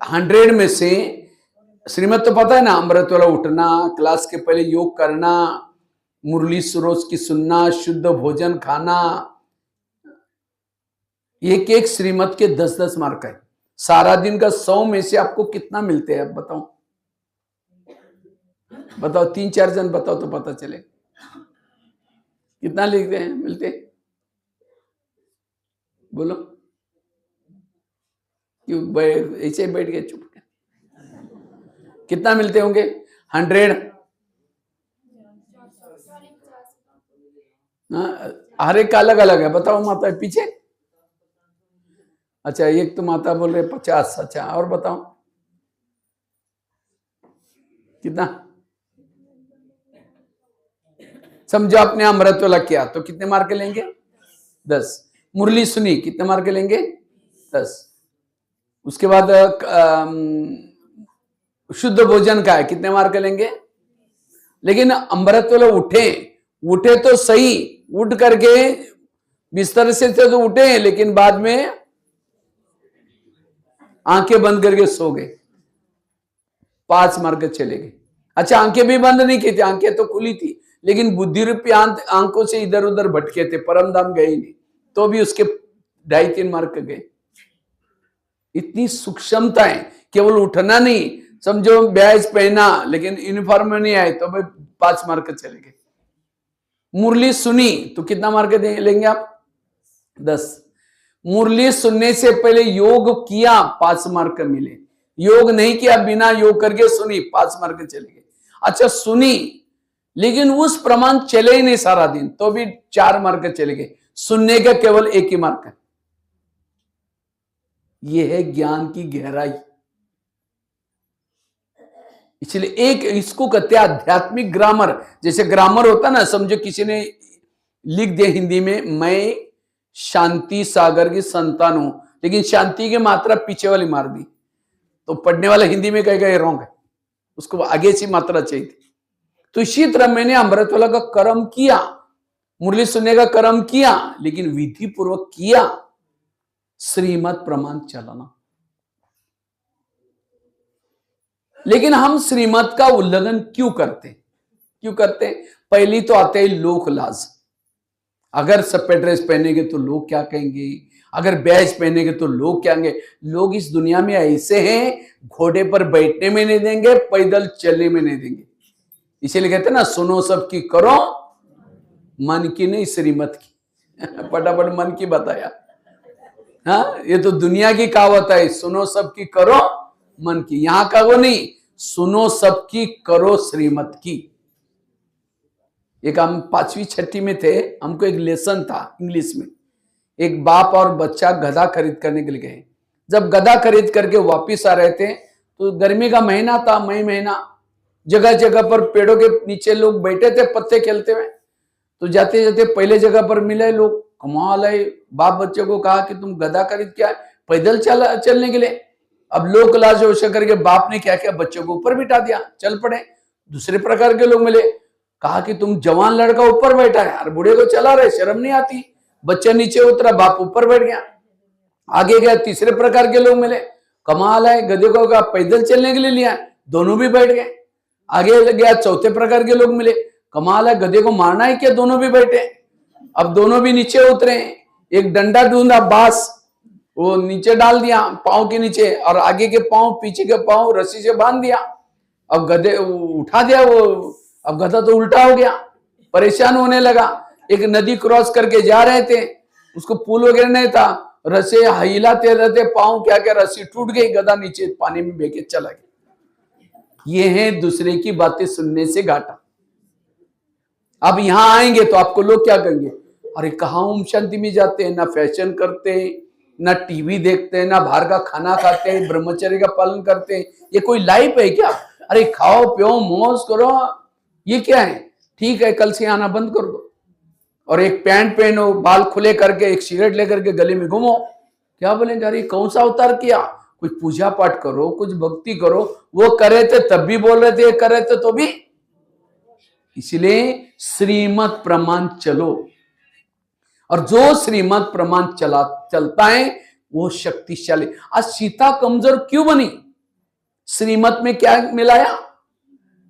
100 में से श्रीमत तो पता है ना, अमृत वाला उठना, क्लास के पहले योग करना, मुरली सरोज की सुनना, शुद्ध भोजन खाना, एक एक श्रीमत के 10-10 मार्क है। सारा दिन का 100 में से आपको कितना मिलते हैं? अब बताओ बताओ, 3-4 जन बताओ तो पता चले कितना लिखते हैं, मिलते? बोलो, क्यों ऐसे बैठ गए चुप? कितना मिलते होंगे? 100? हर एक का अलग अलग है। बताओ माता पीछे। अच्छा, एक तो माता बोल रहे 50। अच्छा, और बताओ कितना? समझो आपने अमृत वाला किया तो कितने मार्क लेंगे? 10। मुरली सुनी, कितने मार्क लेंगे? 10। उसके बाद शुद्ध भोजन का है, कितने मार्क लेंगे? लेकिन अमृत वाले उठे तो सही, उठ करके बिस्तर से तो उठे, लेकिन बाद में आंखें बंद करके सो गए, 5 मार्क चले गए। अच्छा, आंखें भी बंद नहीं की थी, आंखें तो खुली थी, लेकिन बुद्धि रूपी आंखों से इधर उधर भटके थे, परम धाम गए नहीं, तो भी उसके 2.5-3 मार्क गए। इतनी सूक्ष्मता है। केवल उठना नहीं, समझो बैज पहना लेकिन यूनिफॉर्म में नहीं आए तो भाई 5 मार्क चले गए। मुरली सुनी तो कितना मार्क लेंगे आप? 10। मुरली सुनने से पहले योग किया, 5 मार्क मिले। योग नहीं किया, बिना योग करके सुनी, 5 मार्क चले गए। अच्छा, सुनी लेकिन उस प्रमाण चले ही नहीं सारा दिन, तो भी 4 मार्क चले गए। सुनने का केवल 1 ही मार्क है। यह है ज्ञान की गहराई। इसलिए एक इसको कहते हैं आध्यात्मिक ग्रामर। जैसे ग्रामर होता ना, समझो किसी ने लिख दिया हिंदी में, मैं शांति सागर की संतान हूं, लेकिन शांति की मात्रा पीछे वाली मार दी, तो पढ़ने वाला हिंदी में कहेगा ये रॉन्ग है, उसको आगे से मात्रा चाहिए थी। तो इसी तरह मैंने अमृत वाला का कर्म किया, मुरली सुनने का कर्म किया, लेकिन विधि पूर्वक किया, श्रीमत प्रमाण चलाना। लेकिन हम श्रीमत का उल्लंघन क्यों करते? पहली तो आते ही लोक लाज। अगर सफेद ड्रेस पहनेंगे तो लोग क्या कहेंगे, अगर बैज पहनेंगे तो लोग क्या कहेंगे। लोग इस दुनिया में ऐसे हैं, घोड़े पर बैठने में नहीं देंगे, पैदल चलने में नहीं देंगे। इसीलिए कहते हैं ना, सुनो सबकी करो मन की नहीं श्रीमत की। फटाफट मन की बताया। हाँ, ये तो दुनिया की कहावत है, सुनो सबकी करो मन की। यहां का वो नहीं, सुनो सबकी करो श्रीमत की। एक हम 5वीं-6वीं में थे, हमको एक लेसन था इंग्लिश में। एक बाप और बच्चा गधा खरीद करने के लिए गए। जब गधा खरीद करके वापिस आ रहे थे तो गर्मी का महीना था, मई महीना, जगह जगह पर पेड़ों के नीचे लोग बैठे थे पत्ते खेलते हुए। तो जाते जाते पहले जगह पर मिले लोग, कमाल है। बाप बच्चे को कहा कि तुम गधा खरीद के आए पैदल चलने के लिए। अब लोग लाज होश करके बाप ने क्या किया, बच्चों को ऊपर बिठा दिया, चल पड़े। दूसरे प्रकार के लोग मिले, कहा कि तुम जवान लड़का ऊपर बैठा है और बूढ़े को चला रहे, शर्म नहीं आती। बच्चा नीचे उतरा, बाप ऊपर बैठ गया। आगे गया, तीसरे प्रकार के लोग मिले, कमाल है, गधे को कहा पैदल चलने के लिए लिया, दोनों भी बैठ गए। आगे गया, चौथे प्रकार के लोग मिले, कमाल है, गधे को मारना है क्या, दोनों भी बैठे। अब दोनों भी नीचे उतरे, एक डंडा ढूंढा, बांस, वो नीचे डाल दिया पांव के नीचे, और आगे के पांव पीछे के पांव रस्सी से बांध दिया। अब गधे उठा दिया वो, अब गधा तो उल्टा हो गया, परेशान होने लगा। एक नदी क्रॉस करके जा रहे थे, उसको पुल वगैरह नहीं था, रस्से हिलाते रहते पांव, क्या क्या रस्सी टूट गई, गधा नीचे पानी में बह के चला गया। ये है दूसरे की बातें सुनने से घाटा। अब यहां आएंगे तो आपको लोग क्या कहेंगे, अरे कहाँ ओम शांति में जाते हैं, ना फैशन करते हैं, ना टीवी देखते हैं, ना बाहर का खाना खाते हैं, ब्रह्मचर्य का पालन करते हैं। ये कोई लाइफ है क्या? अरे खाओ पियो मौज करो, ये क्या है? ठीक है, कल से आना बंद कर दो और एक पैंट पहनो, बाल खुले करके, एक सिगरेट लेकर के गले में घूमो। क्या बोलेंगे? अरे कौन सा अवतार किया? कुछ पूजा पाठ करो, कुछ भक्ति करो। वो करे थे तब भी बोल रहे थे, करे थे तो भी। इसलिए श्रीमत प्रमाण चलो, और जो श्रीमत प्रमाण चलता है वो शक्तिशाली। आज सीता कमजोर क्यों बनी? श्रीमत में क्या मिलाया?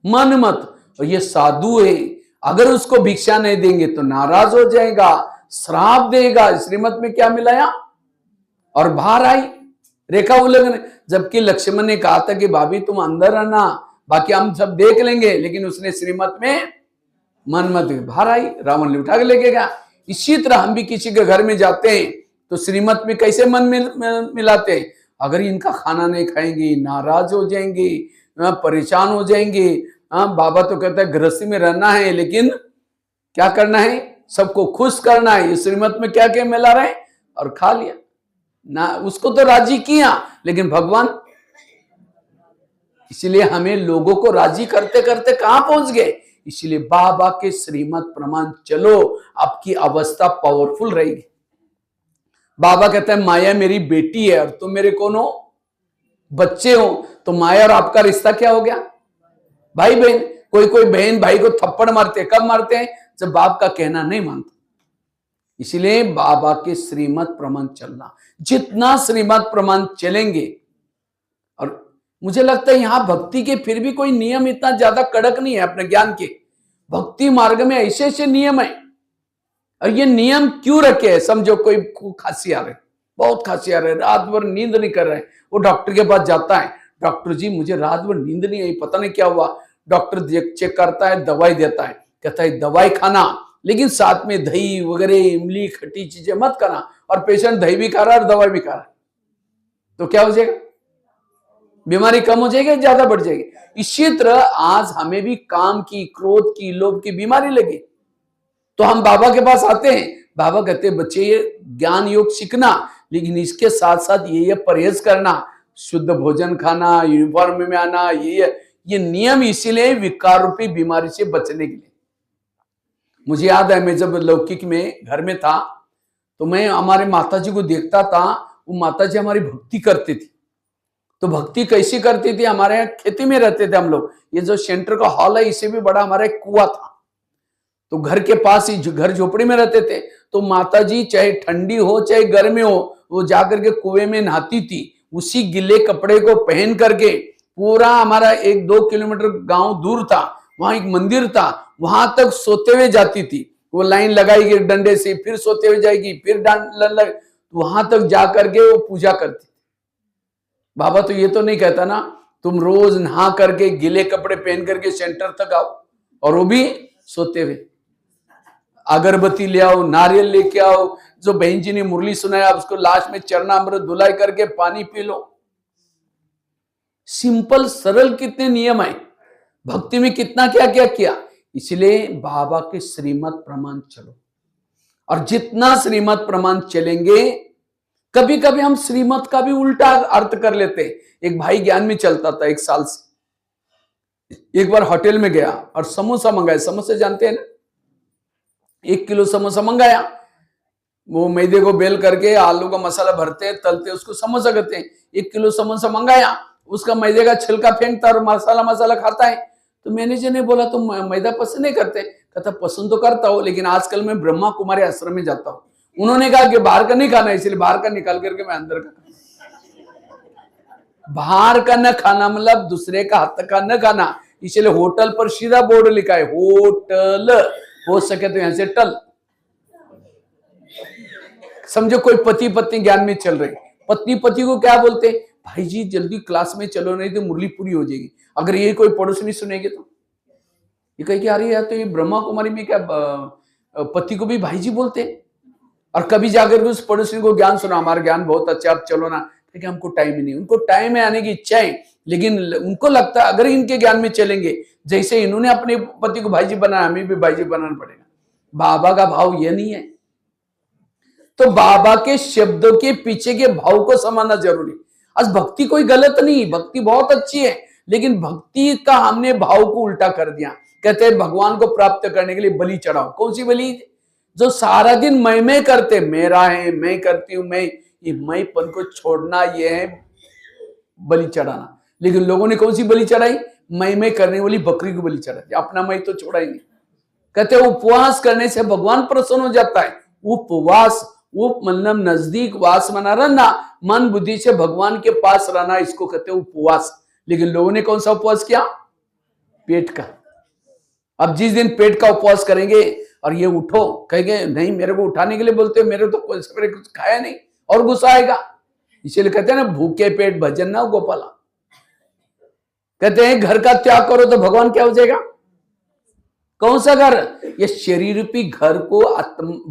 मन मत। और ये साधु है, अगर उसको भिक्षा नहीं देंगे तो नाराज हो जाएगा, श्राप देगा। श्रीमत में क्या मिलाया? और बाहर आई रेखा उल्लंघन। जबकि लक्ष्मण ने कहा था कि भाभी तुम अंदर रहना, बाकी हम सब देख लेंगे, लेकिन उसने श्रीमत में मन मत। बाहर आई, रावण ने उठा के लेके गया। इसी तरह हम भी किसी के घर में जाते हैं तो श्रीमत में कैसे मन मिलाते हैं? अगर इनका खाना नहीं खाएंगे नाराज हो जाएंगे, परेशान हो जाएंगे। बाबा तो कहता है गृहस्थी में रहना है, लेकिन क्या करना है? सबको खुश करना है। इस श्रीमत में क्या क्या मिला रहे और खा लिया ना, उसको तो राजी किया, लेकिन भगवान। इसलिए हमें लोगों को राजी करते करते कहां पहुंच गए? इसलिए बाबा के श्रीमत प्रमाण चलो, आपकी अवस्था पावरफुल रहेगी। बाबा कहते हैं माया मेरी बेटी है और तुम मेरे कौन हो? बच्चे हो। तो माया और आपका रिश्ता क्या हो गया? भाई बहन। कोई कोई बहन भाई को थप्पड़ मारते हैं, कब मारते हैं? जब बाप का कहना नहीं मानता। इसलिए बाबा के श्रीमत प्रमाण चलना, जितना श्रीमत प्रमाण चलेंगे। और मुझे लगता है यहां भक्ति के फिर भी कोई नियम इतना ज्यादा कड़क नहीं है अपने ज्ञान के। भक्ति मार्ग में ऐसे ऐसे नियम है। और ये नियम क्यों रखे हैं? समझो कोई खांसी आ रही, बहुत खांसी आ रही, रात भर नींद नहीं कर रहे, वो डॉक्टर के पास जाता है, डॉक्टर जी मुझे रात भर नींद नहीं आई, पता नहीं क्या हुआ। डॉक्टर चेक करता है, दवाई देता है, कहता है दवाई खाना, लेकिन साथ में दही वगैरह इमली खट्टी चीजें मत खाना। और पेशेंट दही भी खा रहा है और दवाई भी खा रहा है, तो क्या हो जाएगा? बीमारी कम हो जाएगी, ज्यादा बढ़ जाएगी। इसी तरह आज हमें भी काम की, क्रोध की, लोभ की बीमारी लगी, तो हम बाबा के पास आते हैं। बाबा कहते हैं बच्चे ये ज्ञान योग सीखना, लेकिन इसके साथ साथ ये परहेज करना, शुद्ध भोजन खाना, यूनिफॉर्म में आना, ये नियम इसीलिए विकार रूपी बीमारी से बचने के लिए। मुझे याद है मैं जब लौकिक में घर में था तो मैं हमारे माताजी को देखता था। वो माताजी हमारी भक्ति करती थी। तो भक्ति कैसी करती थी? हमारे यहाँ खेती में रहते थे हम लोग। ये जो सेंटर का हॉल है इससे भी बड़ा हमारा एक कुआं था, तो घर के पास ही, घर झोपड़ी में रहते थे। तो माताजी चाहे ठंडी हो चाहे गर्मी हो, वो जाकर के कुएं में नहाती थी। उसी गिले कपड़े को पहन करके पूरा हमारा 1-2 किलोमीटर गांव दूर था, वहां एक मंदिर था, वहां तक सोते हुए जाती थी। वो लाइन लगाएगी डंडे से, फिर सोते हुए जाएगी, फिर वहां तक जाकर के वो पूजा करती। बाबा तो ये तो नहीं कहता ना तुम रोज नहा करके गिले कपड़े पहन करके सेंटर तक आओ, और वो भी सोते हुए। अगरबत्ती ले आओ, नारियल लेके आओ, जो बहन जी ने मुरली सुनाया उसको लास्ट में चरणामृत धुलाई करके पानी पी लो। सिंपल सरल कितने नियम है, भक्ति में कितना क्या क्या किया। इसलिए बाबा के श्रीमत प्रमाण चलो, और जितना श्रीमत प्रमाण चलेंगे, कभी कभी हम श्रीमत का भी उल्टा अर्थ कर लेते। एक भाई ज्ञान में चलता था 1 साल से, एक बार होटल में गया और समोसा मंगाया। समोसा जानते हैं ना, 1 किलो समोसा मंगाया। वो मैदे को बेल करके आलू का मसाला भरते तलते उसको समोसा कहते हैं। 1 किलो समोसा मंगाया, उसका मैदे का छिलका फेंकता और मसाला खाता है। तो मैनेजर ने बोला तुम मैदा पसंद नहीं करते? कहता पसंद तो करता हूँ, लेकिन आजकल मैं ब्रह्मा कुमारी आश्रम में जाता हूँ। उन्होंने कहा कि बाहर का नहीं खाना, इसलिए बाहर का निकाल करके मैं अंदर का। बाहर का न खाना मतलब दूसरे का हाथ का न खाना। इसलिए होटल पर सीधा बोर्ड लिखा है होटल, हो सके तो यहां से टल। समझो कोई पति पत्नी ज्ञान में चल रहे, पत्नी पति को क्या बोलते? भाई जी जल्दी क्लास में चलो, नहीं तो मुरली पूरी हो जाएगी। अगर ये कोई पड़ोसी सुनेगी तो ये कहे कि अरे यार तो ये ब्रह्मा कुमारी में क्या पति को भी भाई जी बोलते हैं। और कभी जाकर के उस पड़ोसी को ज्ञान सुना, हमारा ज्ञान बहुत अच्छा, आप चलो ना। क्योंकि हमको टाइम ही नहीं। उनको टाइम है आने की इच्छा है, लेकिन उनको लगता है अगर इनके ज्ञान में चलेंगे, जैसे इन्होंने अपने पति को भाई जी बनाया, हमें भी भाई जी बनाना पड़ेगा। बाबा का भाव ये नहीं है। तो बाबा के शब्दों के पीछे के भाव को समझना जरूरी। आज भक्ति कोई गलत नहीं, भक्ति बहुत अच्छी है, लेकिन भक्ति का हमने भाव को उल्टा कर दिया। कहते हैं भगवान को प्राप्त करने के लिए बलि चढ़ाओ। कौन सी बलि? जो सारा दिन मैं करते, मेरा है, मैं करती हूं, ये मैंपन को छोड़ना, ये है बलि चढ़ाना। लेकिन लोगों ने कौन सी बलि चढ़ाई? मैं करने वाली बकरी को बलि चढ़ाई, अपना मैं तो छोड़ा ही नहीं। कहते उपवास करने से भगवान प्रसन्न हो जाता है। उपवास, उप मतलब नजदीक, वास मना रहना, मन बुद्धि से भगवान के पास रहना, इसको कहते हैं उपवास। लेकिन लोगों ने कौन सा उपवास किया? पेट का। अब जिस दिन पेट का उपवास करेंगे और ये उठो, कहेंगे नहीं मेरे को उठाने के लिए बोलते हो, मेरे तो कुछ खाया नहीं, और गुस्सा आएगा। इसीलिए कहते हैं ना, भूखे पेट भजन ना गोपाला। कहते हैं घर का त्याग करो तो भगवान क्या हो जाएगा? कौन सा घर? ये शरीर रूपी घर को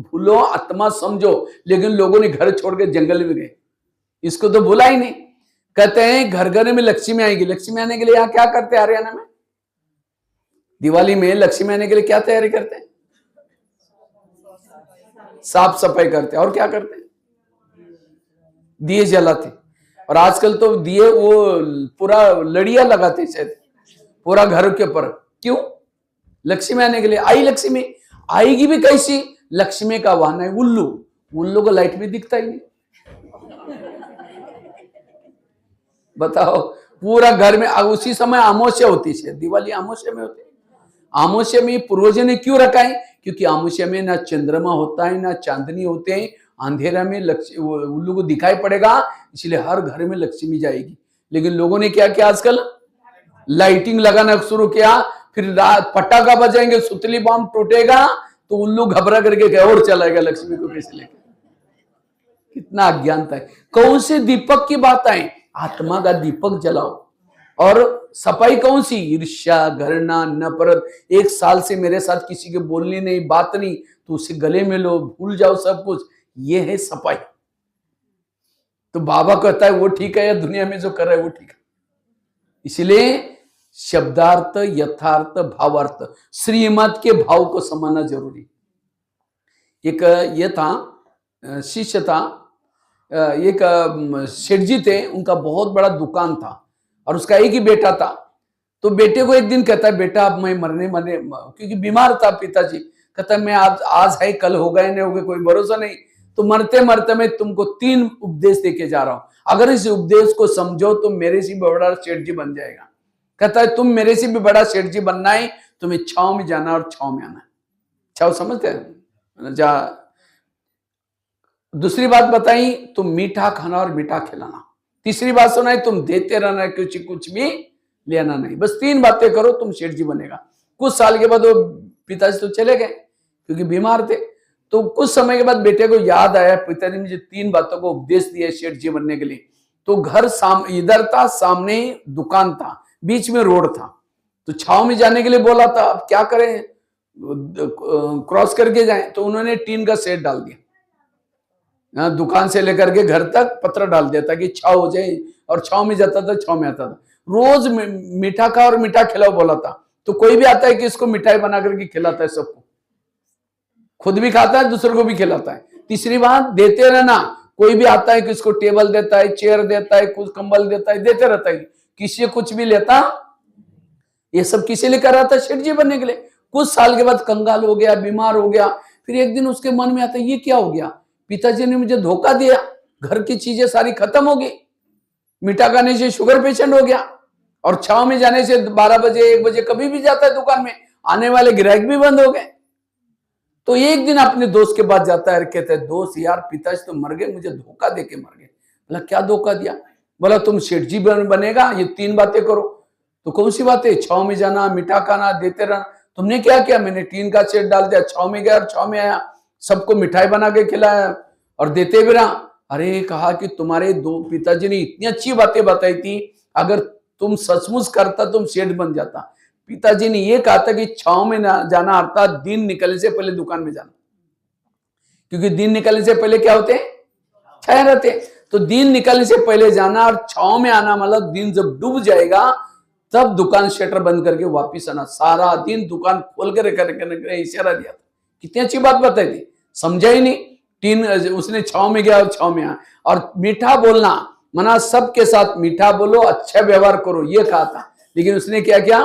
भूलो, आत्मा समझो। लेकिन लोगों ने घर छोड़ के जंगल में गए, इसको तो भूला ही नहीं। कहते हैं घर घर में लक्ष्मी आएगी। लक्ष्मी आने के लिए यहाँ क्या करते हैं? हरियाणा में दिवाली में लक्ष्मी आने के लिए क्या तैयारी करते हैं? साफ सफाई करते हैं। और क्या करते हैं? दिए जलाते। और आजकल तो दिए वो पूरा लड़िया लगाते शायद पूरा घर के ऊपर। क्यों? लक्ष्मी आने के लिए। आई लक्ष्मी, आएगी भी कैसी? लक्ष्मी का वाहन है उल्लू। उल्लू को लाइट भी दिखता ही नहीं। बताओ, पूरा घर में। उसी समय अमावस्या होती है, दिवाली अमावस्या में होती है। अमावस्या में पूर्वजों ने क्यों रखा है? क्योंकि अमावस्या में ना चंद्रमा होता है, ना चांदनी होते हैं। अंधेरा में उल्लू को दिखाई पड़ेगा, इसलिए हर घर में लक्ष्मी जाएगी। लेकिन लोगों ने क्या किया? आजकल लाइटिंग लगाना शुरू किया, फिर रात पटाखा बजाएंगे, सुतली बम टूटेगा तो उल्लू घबरा करके और चलाएगा लक्ष्मी को कैसे लेकर। कितना अज्ञानता है। कौन से दीपक की बात है? आत्मा का दीपक जलाओ। और सफाई कौन सी? ईर्ष्या, घृणा, नफरत। 1 साल से मेरे साथ किसी के बोलने नहीं, बात नहीं, तो उसे गले में लो, भूल जाओ सब कुछ। ये है सफाई। तो बाबा कहता है वो ठीक है, या दुनिया में जो कर रहा है वो ठीक है? इसलिए शब्दार्थ, यथार्थ, भावार्थ, श्रीमत के भाव को समझना जरूरी। एक ये था, शिष्य था, एक सेठ जी थे, उनका बहुत बड़ा दुकान था और उसका एक ही बेटा था। तो बेटे को एक दिन कहता है, बेटा अब मैं मरने क्योंकि बीमार था पिताजी। कहता है मैं आज है, कल होगा या नहीं होगा कोई भरोसा नहीं, तो मरते मरते मैं तुमको 3 उपदेश देके जा रहा हूं। अगर इस उपदेश को समझो तो मेरे से भी बड़ा सेठ जी बन जाएगा। कहता है तुम मेरे से भी बड़ा सेठ जी बनना है, तुम्हें छाव में जाना और छाव में आना। छाव समझते हैं? दूसरी बात बताई, तुम मीठा खाना और मीठा खिलाना। तीसरी बात सुनाई, तुम देते रहना, कुछ भी लेना नहीं। बस 3 बातें करो, तुम सेठ जी बनेगा। कुछ साल के बाद वो पिताजी तो चले गए क्योंकि बीमार थे। तो कुछ समय के बाद बेटे को याद आया, पिताजी ने मुझे 3 बातों को उपदेश दिया सेठ जी बनने के लिए। तो घर इधर था, सामने दुकान था, बीच में रोड था। तो छाव में जाने के लिए बोला था, अब क्या करें, क्रॉस करके जाएं। तो उन्होंने टीन का सेट डाल दिया, दुकान से लेकर के घर तक पत्थर डाल दिया ताकि छाव हो जाए। और छाव में जाता था, छाव में आता था। रोज मीठा खा और मीठा खिलाओ बोला था। तो कोई भी आता है कि इसको मिठाई बना करके खिलाता है सबको, खुद भी खाता है, दूसरों को भी खिलाता है। तीसरी बात, देते रहना। कोई भी आता है कि इसको टेबल देता है, चेयर देता है, कुछ कंबल देता है, देते रहता है। किसी से कुछ भी लेता। ये सब किसी लिए कर रहा था? सेठ जी बनने के लिए। कुछ साल के बाद कंगाल हो गया, बीमार हो गया। फिर एक दिन उसके मन में आता है, ये क्या हो गया? पिताजी ने मुझे धोखा दिया, घर की चीजें सारी खत्म हो गई। मीठा खाने से शुगर पेशेंट हो गया, और छाव में जाने से 12 बजे 1 बजे कभी भी जाता है दुकान में, आने वाले ग्राहक भी बंद हो गए। तो एक दिन अपने दोस्त के पास जाता है, कहता है दोस्त यार पिताजी तो मर गए, मुझे धोखा देके मर गए। बोला क्या धोखा दिया? बोला तुम सेठ जी बनेगा, ये 3 बातें करो। तो कौन सी बातें? छाव में जाना, मीठा खाना, देते रहना। तुमने क्या किया? मैंने टीन का सेट डाल दिया, छाव में गया और छाव में आया, सबको मिठाई बना के खिलाया और देते भी रहा। अरे कहा कि तुम्हारे 2 पिताजी ने इतनी अच्छी बातें बताई थी, अगर तुम सचमुच करता तुम सेठ बन जाता। पिताजी ने ये कहा था कि छाव में ना जाना अर्थात दिन निकलने से पहले दुकान में जाना, क्योंकि दिन निकलने से पहले क्या होते हैं? छाया रहते। तो दिन निकलने से पहले जाना और छाव में आना, मतलब दिन जब डूब जाएगा तब दुकान शटर बंद करके वापिस आना। सारा दिन दुकान खोल कर इशारा दिया था। कितनी अच्छी बात बताई थी, समझा ही नहीं। तीन उसने 6 में गया और 6 में आया। और मीठा बोलना मना सबके साथ मीठा बोलो, अच्छा व्यवहार करो, ये कहा था। लेकिन उसने क्या किया?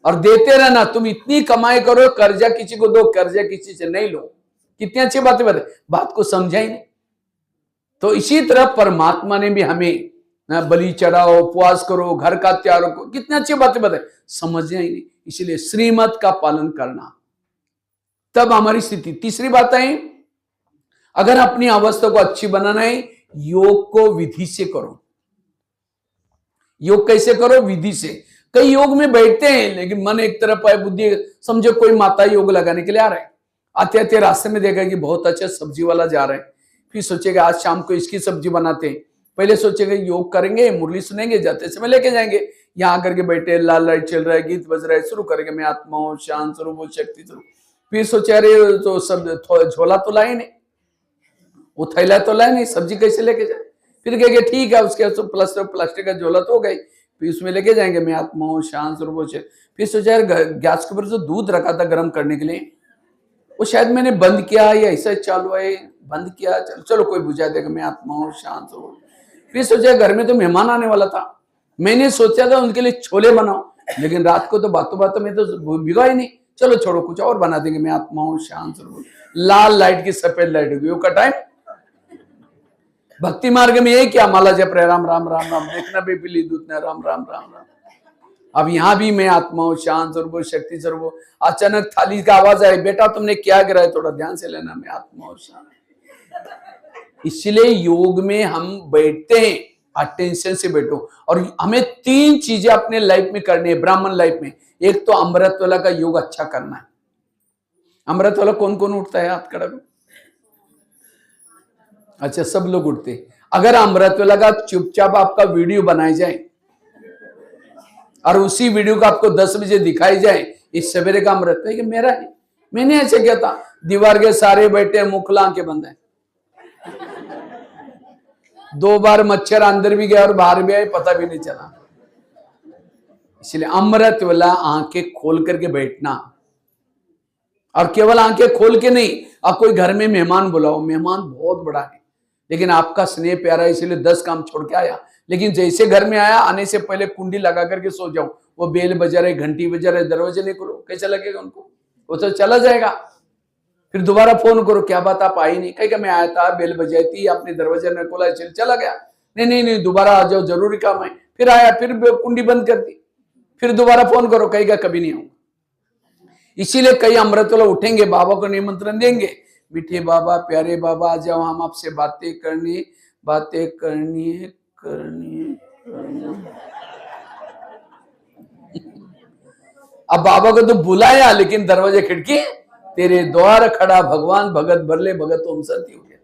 और देते रहना, तुम इतनी कमाई करो, कर्जा किसी को दो, कर्जा किसी से नहीं लो। कितनी अच्छी बातें बताई, बात को समझा ही नहीं। तो इसी तरह परमात्मा ने भी हमें बलि चढ़ाओ, उपवास करो, घर का त्याग करो, कितनी अच्छी बातें बताई, समझना ही नहीं। इसलिए श्रीमत का पालन करना, तब हमारी स्थिति। तीसरी बात है, अगर अपनी अवस्था को अच्छी बनाना है, योग को विधि से करो। योग कैसे करो? विधि से। कई योग में बैठते हैं लेकिन मन एक तरफ है, बुद्धि, समझो कोई माता योग लगाने के लिए आ रहे हैं, आते आते रास्ते में देखा कि बहुत अच्छा सब्जी वाला जा रहा है, फिर सोचेगा आज शाम को इसकी सब्जी बनाते हैं। पहले सोचेगा योग करेंगे, मुरली सुनेंगे, जाते समय लेके जाएंगे, यहाँ आकर के बैठे, लाल लाइट चल रहा है, गीत बज रहा है, शुरू करेंगे मैं आत्मा हूं, शांत स्वरूप, शक्ति स्वरूप। फिर सोचे अरे तो सब झोला तो लाए नहीं, वो थैला तो लाए नहीं, सब्जी कैसे लेके जाए? फिर कहेंगे ठीक है, उसके प्लास्टिक का झोला तो हो गई, फिर उसमें लेके जाएंगे मैं आत्मा हूं, शांत स्वरूप। फिर सोचा यार गैस के ऊपर जो दूध रखा था गर्म करने के लिए, वो शायद मैंने बंद किया या ऐसा चालू है, बंद किया, चलो कोई बुझा देगा, मैं आत्मा हूं, शांत स्वरूप। फिर सोचा घर में तो मेहमान आने वाला था, मैंने सोचा था उनके लिए छोले बनाओ, लेकिन रात को तो बातों बातों में तो भिगा ही नहीं, चलो छोड़ो कुछ और बना देंगे, मैं आत्मा हूं, शांत स्वरूप। लाल लाइट की सफेद लाइट हो गई, योग का टाइम। भक्ति मार्ग में यही क्या, माला जप रहे, राम राम राम राम, देखना भी पीली दूध ने, राम राम राम राम। अब यहां भी मैं आत्मा हूं, शांत स्वरूप, शक्ति स्वरूप। अचानक थाली का आवाज आए, बेटा तुमने क्या गिराया, थोड़ा ध्यान से लेना, मैं आत्मा हूं, शांत। इसलिए योग में हम बैठते हैं, अटेंशन से बैठो। और हमें 3 चीजें अपने लाइफ में करनी है, ब्राह्मण लाइफ में। एक तो अमृत वाला का योग अच्छा करना है। अमृत वाला कौन कौन उठता है, हाथ खड़ा करो। अच्छा, सब लोग उठते। अगर अमृत वाला का चुपचाप आपका वीडियो बनाई जाए और उसी वीडियो को आपको 10 बजे दिखाई जाए, इस सवेरे का अमृत है कि मेरा है, मैंने ऐसे किया था, दीवार के सारे बैठे, मुखला आंखें बंद है, 2 बार मच्छर अंदर भी गया और बाहर भी आए, पता भी नहीं चला। इसलिए अमृत वाला आंखें खोल करके बैठना, और केवल आंखें खोल के नहीं। आप कोई घर में मेहमान बुलाओ, मेहमान बहुत बड़ा है लेकिन आपका स्नेह प्यारा, इसलिए 10 काम छोड़ के आया, लेकिन जैसे घर में आया, आने से पहले कुंडी लगा करके सो जाओ, वो बेल बजा रहे, घंटी बजा रहे, दरवाजे नहीं खोलो, कैसा लगेगा उनको? वो तो चला जाएगा। फिर दोबारा फोन करो, क्या बात आप आई नहीं? कहेगा मैं आया था, बेल बजाई थी, आपने दरवाजा नहीं खोला, चला गया। नहीं, दोबारा आ जाओ, जरूरी काम है। फिर आया, फिर कुंडी बंद कर दी, फिर दोबारा फोन करो, कहेगा कभी नहीं आऊंगा। इसीलिए कई अमृत वाला उठेंगे, बाबा को निमंत्रण देंगे, मीठे बाबा, प्यारे बाबा, आ जाओ, हम आपसे बातें करनी है। अब बाबा को तो बुलाया, लेकिन दरवाजे खिड़की, तेरे द्वार खड़ा भगवान, भगत भरले भगत ओम शांति हो गया।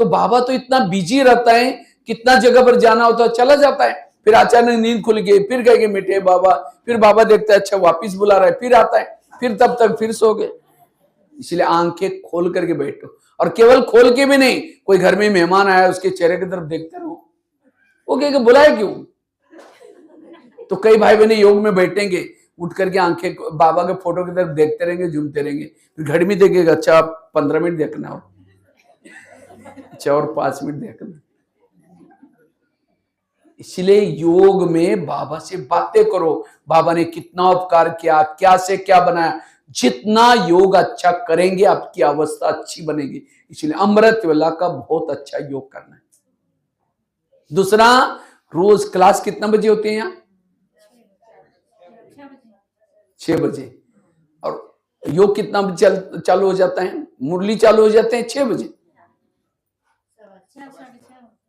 तो बाबा तो इतना बिजी रहता है, कितना जगह पर जाना होता है, चला जाता है। फिर अचानक नींद खुल गई, फिर कहेंगे मीठे बाबा, फिर बाबा देखता है अच्छा वापिस बुला रहा है, फिर आता है, फिर तब तक फिर सो गए। इसलिए आंखें खोल करके बैठो, और केवल खोल के भी नहीं, कोई घर में मेहमान आया उसके चेहरे की तरफ देखते रहो, वो कहेगा बुलाए क्यों? तो कई भाई बहन योग में बैठेंगे, उठ करके आंखें बाबा के फोटो की तरफ देखते रहेंगे, झूमते रहेंगे, फिर घड़ी में देखेगा अच्छा 15 मिनट देखना हो, अच्छा और 5 मिनट देखना। इसलिए योग में बाबा से बातें करो, बाबा ने कितना उपकार किया, क्या से क्या बनाया। जितना योग अच्छा करेंगे आपकी अवस्था अच्छी बनेगी। इसलिए अमृत वेला का बहुत अच्छा योग करना है। दूसरा, रोज क्लास कितना बजे होती है यहाँ? 6 बजे। और योग कितना बजे चालू हो जाता है? मुरली चालू हो जाते हैं 6 बजे।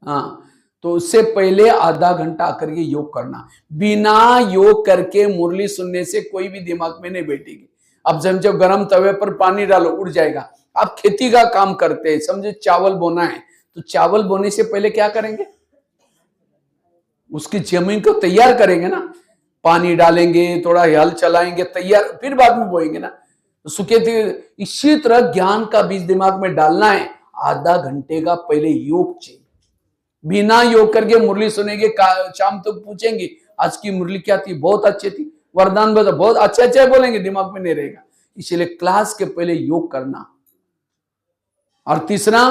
हाँ, तो उससे पहले आधा घंटा आकर के योग करना। बिना योग करके मुरली सुनने से कोई भी दिमाग में नहीं बैठेगी। अब जब गरम तवे पर पानी डालो, उड़ जाएगा। आप खेती का काम करते हैं, समझे चावल बोना है, तो चावल बोने से पहले क्या करेंगे? उसकी जमीन को तैयार करेंगे ना, पानी डालेंगे, थोड़ा हल चलाएंगे, तैयार, फिर बाद में बोएंगे ना। तो सूखे थे। इसी तरह ज्ञान का बीज दिमाग में डालना है, आधा घंटे का पहले योग चाहिए। बिना योग करके मुरली सुनेंगे, शाम तक पूछेंगे आज की मुरली क्या थी, बहुत अच्छी थी, वरदान बहुत अच्छे अच्छे बोलेंगे, दिमाग में नहीं रहेगा। इसलिए क्लास के पहले योग करना, और तीसरा,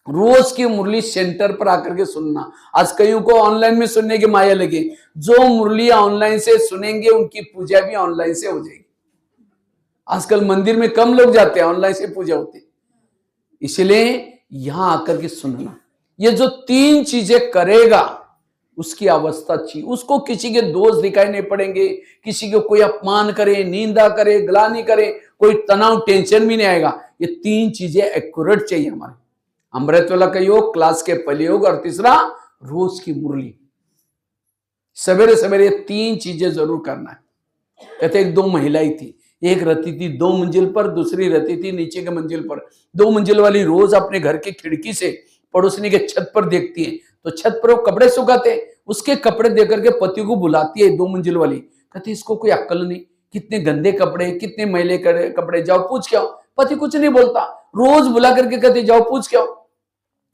रोज की मुरली सेंटर पर आकर के सुनना। आज कईयों को ऑनलाइन में सुनने की माया लगी, जो मुरलियां ऑनलाइन से सुनेंगे उनकी पूजा भी ऑनलाइन से हो जाएगी। आजकल मंदिर में कम लोग जाते हैं, ऑनलाइन से पूजा होती है। इसलिए यहां आकर के सुनना, ये जो 3 चीजें करेगा उसकी अवस्था अच्छी, उसको किसी के दोष दिखाई नहीं पड़ेंगे, किसी को कोई अपमान करे, निंदा करे, ग्लानि करे, कोई तनाव टेंशन भी नहीं आएगा। ये 3 चीजें एक्यूरेट चाहिए हमारे। अमृतवेला का योग, क्लास के पहले योग, और तीसरा रोज की मुरली। सवेरे सवेरे 3 चीजें जरूर करना है। कहते एक 2 महिलाएं थी, एक रहती थी 2 मंजिल पर, दूसरी रहती थी नीचे के मंजिल पर। 2 मंजिल वाली रोज अपने घर की खिड़की से पड़ोसनी के छत पर देखती है, तो छत पर वो कपड़े सुखाते, उसके कपड़े देकर के पति को बुलाती है 2 मंजिल वाली। कहती इसको कोई अक्ल नहीं, कितने गंदे कपड़े, कितने मैले कपड़े, जाओ पूछ के आओ। पति कुछ नहीं बोलता, रोज बुला करके कहते जाओ पूछ के आओ।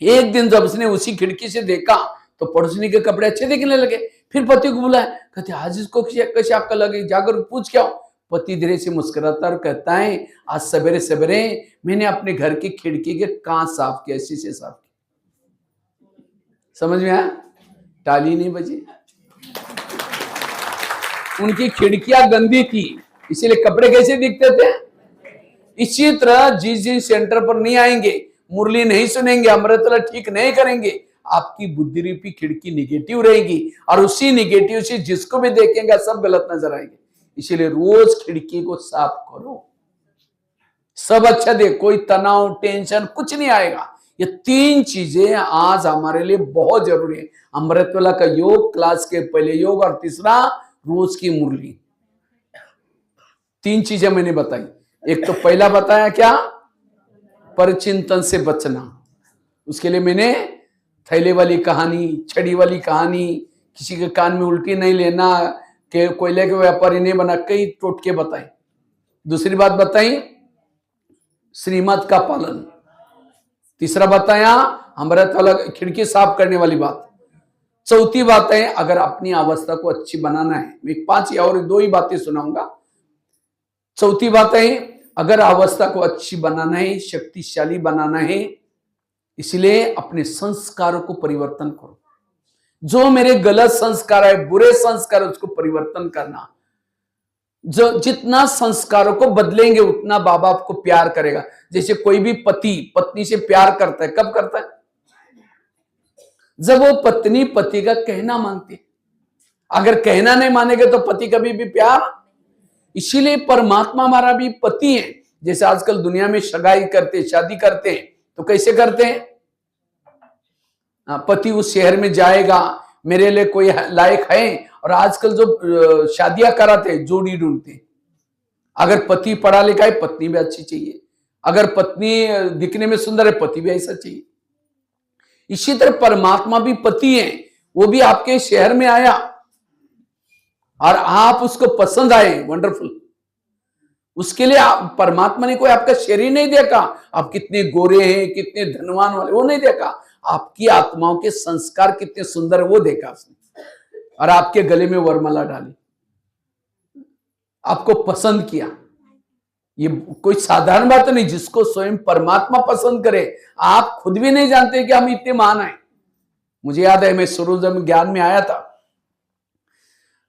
एक दिन जब उसने उसी खिड़की से देखा तो पड़ोसनी के कपड़े अच्छे दिखने लगे, फिर पति को बुलाया, कहते आज इसको कैसे अक्ल लगी, जाकर पूछ के आओ। पति धीरे से मुस्कुराता और कहता है आज सवेरे सवेरे मैंने अपने घर की खिड़की के कांच साफ किया, शीशे साफ किया। समझ में आया? ताली नहीं बजी। उनकी खिड़कियां गंदी थी, इसीलिए कपड़े कैसे दिखते थे। इसी तरह जिस सेंटर पर नहीं आएंगे, मुरली नहीं सुनेंगे, अमृतवेला ठीक नहीं करेंगे, आपकी बुद्धि रूपी खिड़की निगेटिव रहेगी, और उसी निगेटिव से जिसको भी देखेंगे सब गलत नजर आएंगे। इसीलिए रोज खिड़की को साफ करो, सब अच्छा दे, कोई तनाव टेंशन कुछ नहीं आएगा। ये 3 चीजें आज हमारे लिए बहुत जरूरी है। अमृतवेला का योग, क्लास के पहले योग, और तीसरा रोज की मुरली। 3 चीजें मैंने बताई। एक तो पहला बताया क्या, परचिंतन से बचना। उसके लिए मैंने थैले वाली कहानी, छड़ी वाली कहानी, किसी के कान में उल्टी नहीं लेना, के कोयले के व्यापारी नहीं बना, कई टोटके बताए। दूसरी बात बताई श्रीमत का पालन। तीसरा बताया अमृतवेला खिड़की साफ करने वाली बात। चौथी बात है अगर अपनी अवस्था को अच्छी बनाना है, मैं 5 या और 2 ही बातें सुनाऊंगा। चौथी बात है अगर अवस्था को अच्छी बनाना है, शक्तिशाली बनाना है, इसलिए अपने संस्कारों को परिवर्तन करो। जो मेरे गलत संस्कार है, बुरे संस्कार है, उसको परिवर्तन करना। जो जितना संस्कारों को बदलेंगे उतना बाबा आपको प्यार करेगा। जैसे कोई भी पति पत्नी से प्यार करता है, कब करता है? जब वो पत्नी पति का कहना मानती है। अगर कहना नहीं मानेगा तो पति कभी भी प्यार। इसीलिए परमात्मा हमारा भी पति है। जैसे आजकल दुनिया में सगाई करते, शादी करते हैं, तो कैसे करते हैं? पति उस शहर में जाएगा, मेरे लिए कोई लायक है, और आजकल जो शादियां कराते जोड़ी ढूंढते। अगर पति पढ़ा लिखा है, पत्नी भी अच्छी चाहिए। अगर पत्नी दिखने में सुंदर है, पति भी ऐसा चाहिए। इसी तरह परमात्मा भी पति है, वो भी आपके शहर में आया और आप उसको पसंद आए, वंडरफुल। उसके लिए परमात्मा ने कोई आपका शरीर नहीं देखा, आप कितने गोरे हैं, कितने धनवान वाले, वो नहीं देखा। आपकी आत्माओं के संस्कार कितने सुंदर वो देखा उसने, और आपके गले में वरमाला डाली, आपको पसंद किया। ये कोई साधारण बात नहीं, जिसको स्वयं परमात्मा पसंद करे। आप खुद भी नहीं जानते कि हम इतने महान हैं। मुझे याद है मैं शुरू जब ज्ञान में आया था,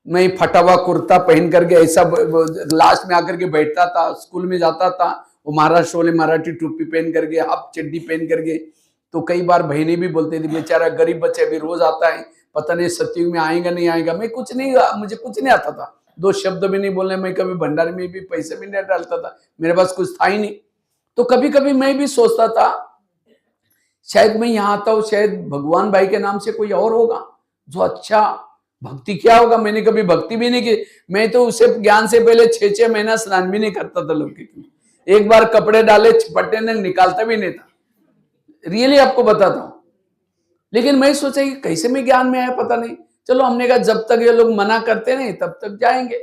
मैं फटा हुआ कुर्ता पहन करके ऐसा लास्ट में आकर के बैठता था, स्कूल में जाता था, वो महाराष्ट्र वाले मराठी टोपी पहन करके, हाफ चड्डी पहन करके। तो कई बार बहनें भी बोलते थे बेचारा गरीब बच्चे अभी रोज आता है, पता नहीं सत्युग में आएगा नहीं आएगा। मैं कुछ नहीं, मुझे कुछ नहीं आता था, 2 शब्द भी नहीं बोलने। मैं कभी भंडारे में भी पैसे भी नहीं डालता था, मेरे पास कुछ था ही नहीं। तो कभी कभी मैं भी सोचता था शायद मैं यहाँ आता हूँ, शायद भगवान भाई के नाम से कोई और होगा जो अच्छा भक्ति क्या होगा। मैंने कभी भक्ति भी नहीं की। मैं तो उसे ज्ञान से पहले 6-6 महीना स्नान भी नहीं करता था लौकिक में। एक बार कपड़े डाले छपटे ने निकालता भी नहीं था, रियली आपको बताता हूं। लेकिन मैं सोचा कि कैसे मैं ज्ञान में आया पता नहीं। चलो हमने कहा जब तक ये लोग मना करते नहीं तब तक जाएंगे।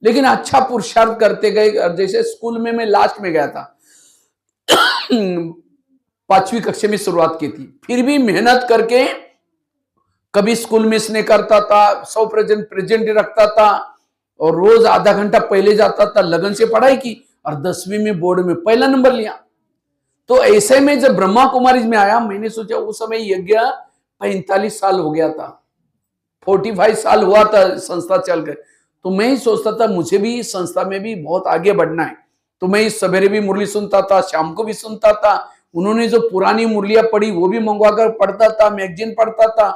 लेकिन अच्छा पुरुषार्थ करते गए। जैसे स्कूल में मैं लास्ट में गया था, 5वीं कक्षा में शुरुआत की थी, फिर भी मेहनत करके कभी स्कूल मिस नहीं करता था, 100% प्रेजेंट रखता था, और रोज आधा घंटा पहले जाता था, लगन से पढ़ाई की, और 10वीं में बोर्ड में पहला नंबर लिया। तो ऐसे में जब ब्रह्मा कुमारी में आया, मैंने सोचा उस समय यज्ञ 45 साल हो गया था, 45 साल हुआ था संस्था चल गए। तो मैं ही सोचता था मुझे भी इस संस्था में भी बहुत आगे बढ़ना है। तो मैं इस सवेरे भी मुरली सुनता था, शाम को भी सुनता था। उन्होंने जो पुरानी मुरलियां पढ़ी वो भी मंगवा कर पढ़ता था, मैगजीन पढ़ता था,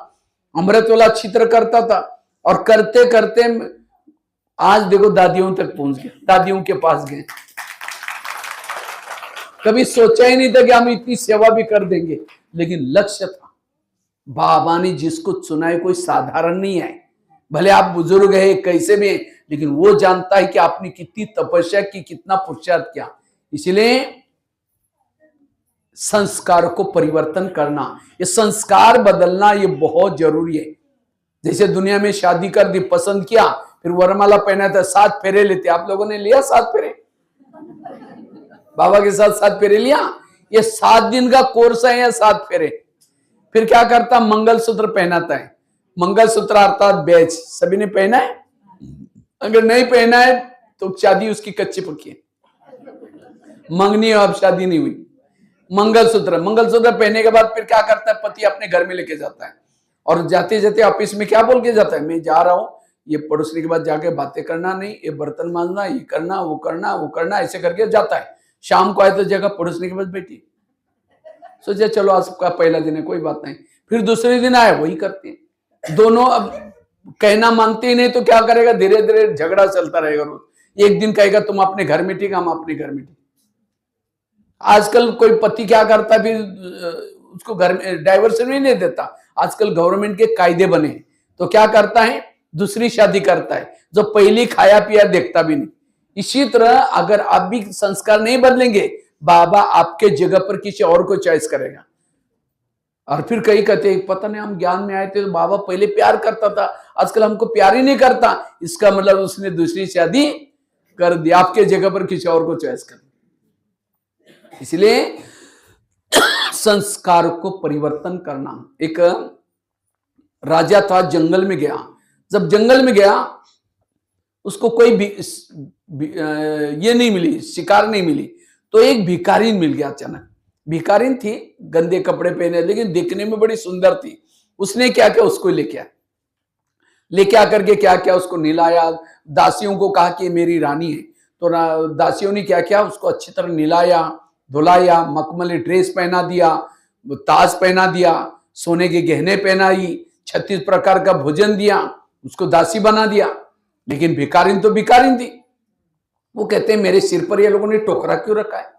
अमृत वाला चित्र करता था। और करते करते आज देखो दादियों तक पहुंच गए, दादियों के पास गए। कभी सोचा ही नहीं था कि हम इतनी सेवा भी कर देंगे, लेकिन लक्ष्य था। बाबा ने जिसको चुना है कोई साधारण नहीं है। भले आप बुजुर्ग है कैसे भी, लेकिन वो जानता है कि आपने कितनी तपस्या की, कितना पुरुषार्थ किया। इसलिए संस्कार को परिवर्तन करना, ये संस्कार बदलना ये बहुत जरूरी है। जैसे दुनिया में शादी कर दी, पसंद किया, फिर वरमाला पहना था, 7 फेरे लेते। आप लोगों ने लिया 7 फेरे? बाबा के साथ 7 फेरे लिया? ये 7 दिन का कोर्स है या 7 फेरे? फिर क्या करता? मंगलसूत्र पहनाता है। मंगलसूत्र अर्थात बैच सभी ने पहना है? अगर नहीं पहना है तो शादी उसकी कच्ची पक्की है, मंगनी है, अब शादी नहीं हुई। मंगलसूत्र पहनने के बाद फिर क्या करता है? पति अपने घर में लेके जाता है, और जाते जाते ऑफिस में क्या बोल के जाता है? मैं जा रहा हूं, ये पड़ोसनी के बाद जाके बातें करना नहीं, ये बर्तन मांजना, ये करना, वो करना, वो करना, ऐसे करके जाता है। शाम को आए तो जगह पड़ोसनी के पास बैठी, सोचा चलो आज का पहला दिन है, कोई बात नहीं। फिर दूसरे दिन आए, वही करते हैं। दोनों अब कहना मानते ही नहीं, तो क्या करेगा? धीरे धीरे झगड़ा चलता रहेगा रोज। एक दिन कहेगा तुम अपने घर में ठीक, हम अपने घर में ठीक। आजकल कोई पति क्या करता है? फिर उसको घर में डाइवर्सन भी नहीं देता। आजकल गवर्नमेंट के कायदे बने, तो क्या करता है? दूसरी शादी करता है, जो पहली खाया पिया देखता भी नहीं। इसी तरह अगर आप भी संस्कार नहीं बदलेंगे, बाबा आपके जगह पर किसी और को चॉइस करेगा। और फिर कई कहते पता नहीं हम ज्ञान में आए थे तो बाबा पहले प्यार करता था, आजकल हमको प्यार ही नहीं करता। इसका मतलब उसने दूसरी शादी कर दी, आपके जगह पर किसी और को चॉइस कर दी। इसलिए संस्कार को परिवर्तन करना। एक राजा था, जंगल में गया। जब जंगल में गया, उसको कोई भी ये नहीं मिली, शिकार नहीं मिली, तो एक भिखारीन मिल गया अचानक। भिखारीन थी, गंदे कपड़े पहने, लेकिन देखने में बड़ी सुंदर थी। उसने क्या किया? उसको लेके आकर के क्या किया? उसको नहलाया। दासियों को कहा कि मेरी रानी है, तो दासियों ने क्या किया? उसको अच्छी तरह नहलाया, धुलाया, मखमली ड्रेस पहना दिया, ताज पहना दिया, सोने के गहने पहनाई, 36 प्रकार का भोजन दिया, उसको दासी बना दिया। लेकिन भिखारिन तो भिखारिन थी। वो कहते हैं मेरे सिर पर ये लोगों ने टोकरा क्यों रखा है?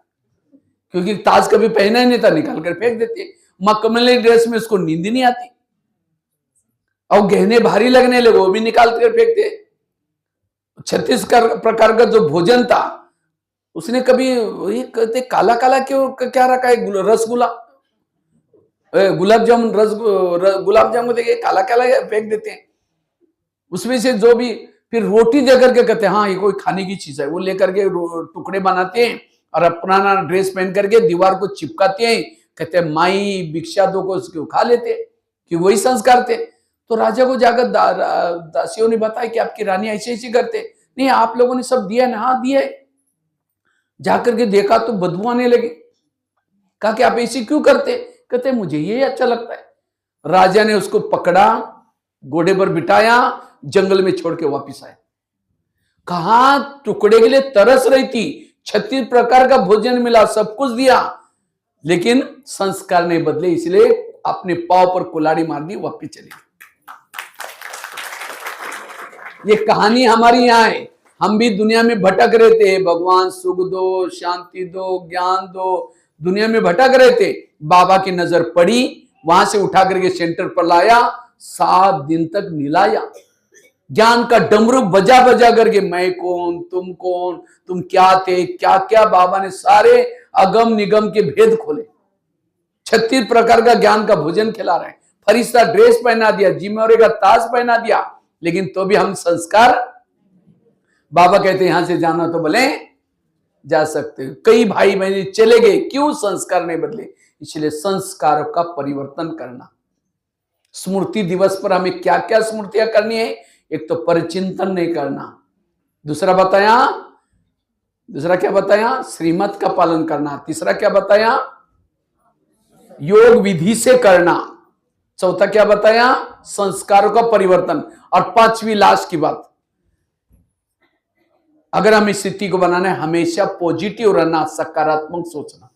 क्योंकि ताज कभी पहना ही नहीं था, निकाल कर फेंक देते। मखमली ड्रेस में उसको नींद नहीं आती, और गहने भारी लगने लगे, वो भी निकाल कर फेंकते। 36 प्रकार का जो भोजन था, उसने कभी ये कहते काला काला क्यों क्या रखा है? रसगुल्ला, गुलाब जामुन, गुलाब जामुन देखिए काला काला फेंक देते हैं। उसमें से जो भी फिर रोटी देकर के कहते हैं हाँ ये कोई खाने की चीज है, वो लेकर के टुकड़े बनाते हैं और अपना ड्रेस पहन करके दीवार को चिपकाते हैं। कहते हैं माई भिक्षा दो को उसको खा लेते, कि वही संस्कार थे। तो राजा को जाकर दासियों ने बताया कि आपकी रानी ऐसे ऐसे करते। नहीं आप लोगों ने सब दिया ना? हाँ दिया है। जाकर के देखा तो बदबू आने लगी। कहा कि आप ऐसे क्यों करते? कहते मुझे ये अच्छा लगता है। राजा ने उसको पकड़ा, घोड़े पर बिठाया, जंगल में छोड़ के वापिस आए। कहा टुकड़े के लिए तरस रही थी, 36 प्रकार का भोजन मिला, सब कुछ दिया, लेकिन संस्कार नहीं बदले, इसलिए अपने पांव पर कुल्हाड़ी मार दी, वापिस चली। ये कहानी हमारी यहां है। हम भी दुनिया में भटक रहे थे, भगवान सुख दो, शांति दो, ज्ञान दो, दुनिया में भटक रहे थे। बाबा की नजर पड़ी, वहां से उठा करके सेंटर पर लाया, 7 दिन तक निलाया, ज्ञान का डमरू बजा बजा करके मैं कौन, तुम क्या थे, क्या क्या बाबा ने सारे अगम निगम के भेद खोले। 36 प्रकार का ज्ञान का भोजन खिला रहे हैं, फरिश्ता ड्रेस पहना दिया, जिम्मेवारी का ताज पहना दिया, लेकिन तो भी हम संस्कार। बाबा कहते हैं यहां से जाना तो भले जा सकते हो। कई भाई बहन चले गए, क्यों? संस्कार नहीं बदले। इसलिए संस्कारों का परिवर्तन करना। स्मृति दिवस पर हमें क्या क्या स्मृतियां करनी है? एक तो परिचिंतन नहीं करना, दूसरा क्या बताया? श्रीमत का पालन करना, तीसरा क्या बताया? योग विधि से करना। चौथा क्या बताया? संस्कारों का परिवर्तन। और पांचवी लास्ट की बात, अगर हम इस स्थिति को बनाना है, हमेशा पॉजिटिव रहना, सकारात्मक सोचना,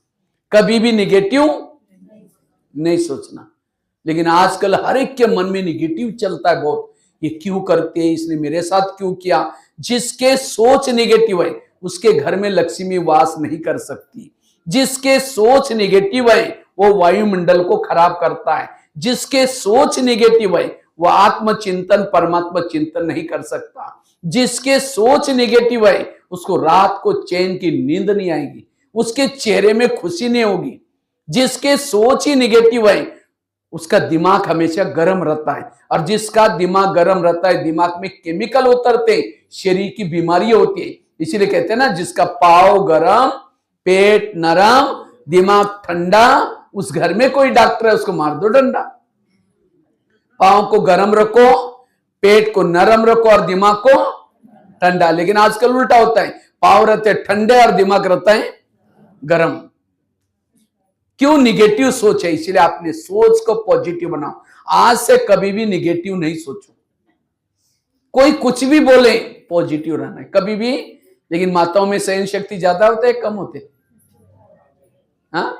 कभी भी निगेटिव नहीं सोचना। लेकिन आजकल हर एक के मन में निगेटिव चलता है बहुत। ये क्यों करते हैं, इसने मेरे साथ क्यों किया। जिसके सोच निगेटिव है उसके घर में लक्ष्मी वास नहीं कर सकती। जिसके सोच निगेटिव है वो वायुमंडल को खराब करता है। जिसके सोच निगेटिव है वो आत्मचिंतन परमात्मा चिंतन नहीं कर सकता। जिसके सोच निगेटिव है उसको रात को चैन की नींद नहीं आएगी, उसके चेहरे में खुशी नहीं होगी। जिसके सोच ही निगेटिव है उसका दिमाग हमेशा गर्म रहता है, और जिसका दिमाग गर्म रहता है दिमाग में केमिकल उतरते, शरीर की बीमारी होती है। इसीलिए कहते हैं ना, जिसका पाव गरम, पेट नरम, दिमाग ठंडा, उस घर में कोई डॉक्टर है उसको मार दो डंडा। पाव को गरम रखो, पेट को नरम रखो और दिमाग को ठंडा। लेकिन आजकल उल्टा होता है, पाव रहते ठंडे और दिमाग रहता है गरम। क्यों? निगेटिव सोच है। इसलिए अपने सोच को पॉजिटिव बनाओ। आज से कभी भी निगेटिव नहीं सोचो। कोई कुछ भी बोले, पॉजिटिव रहना है कभी भी। लेकिन माताओं में सहन शक्ति ज्यादा होता है कम होते? हाँ,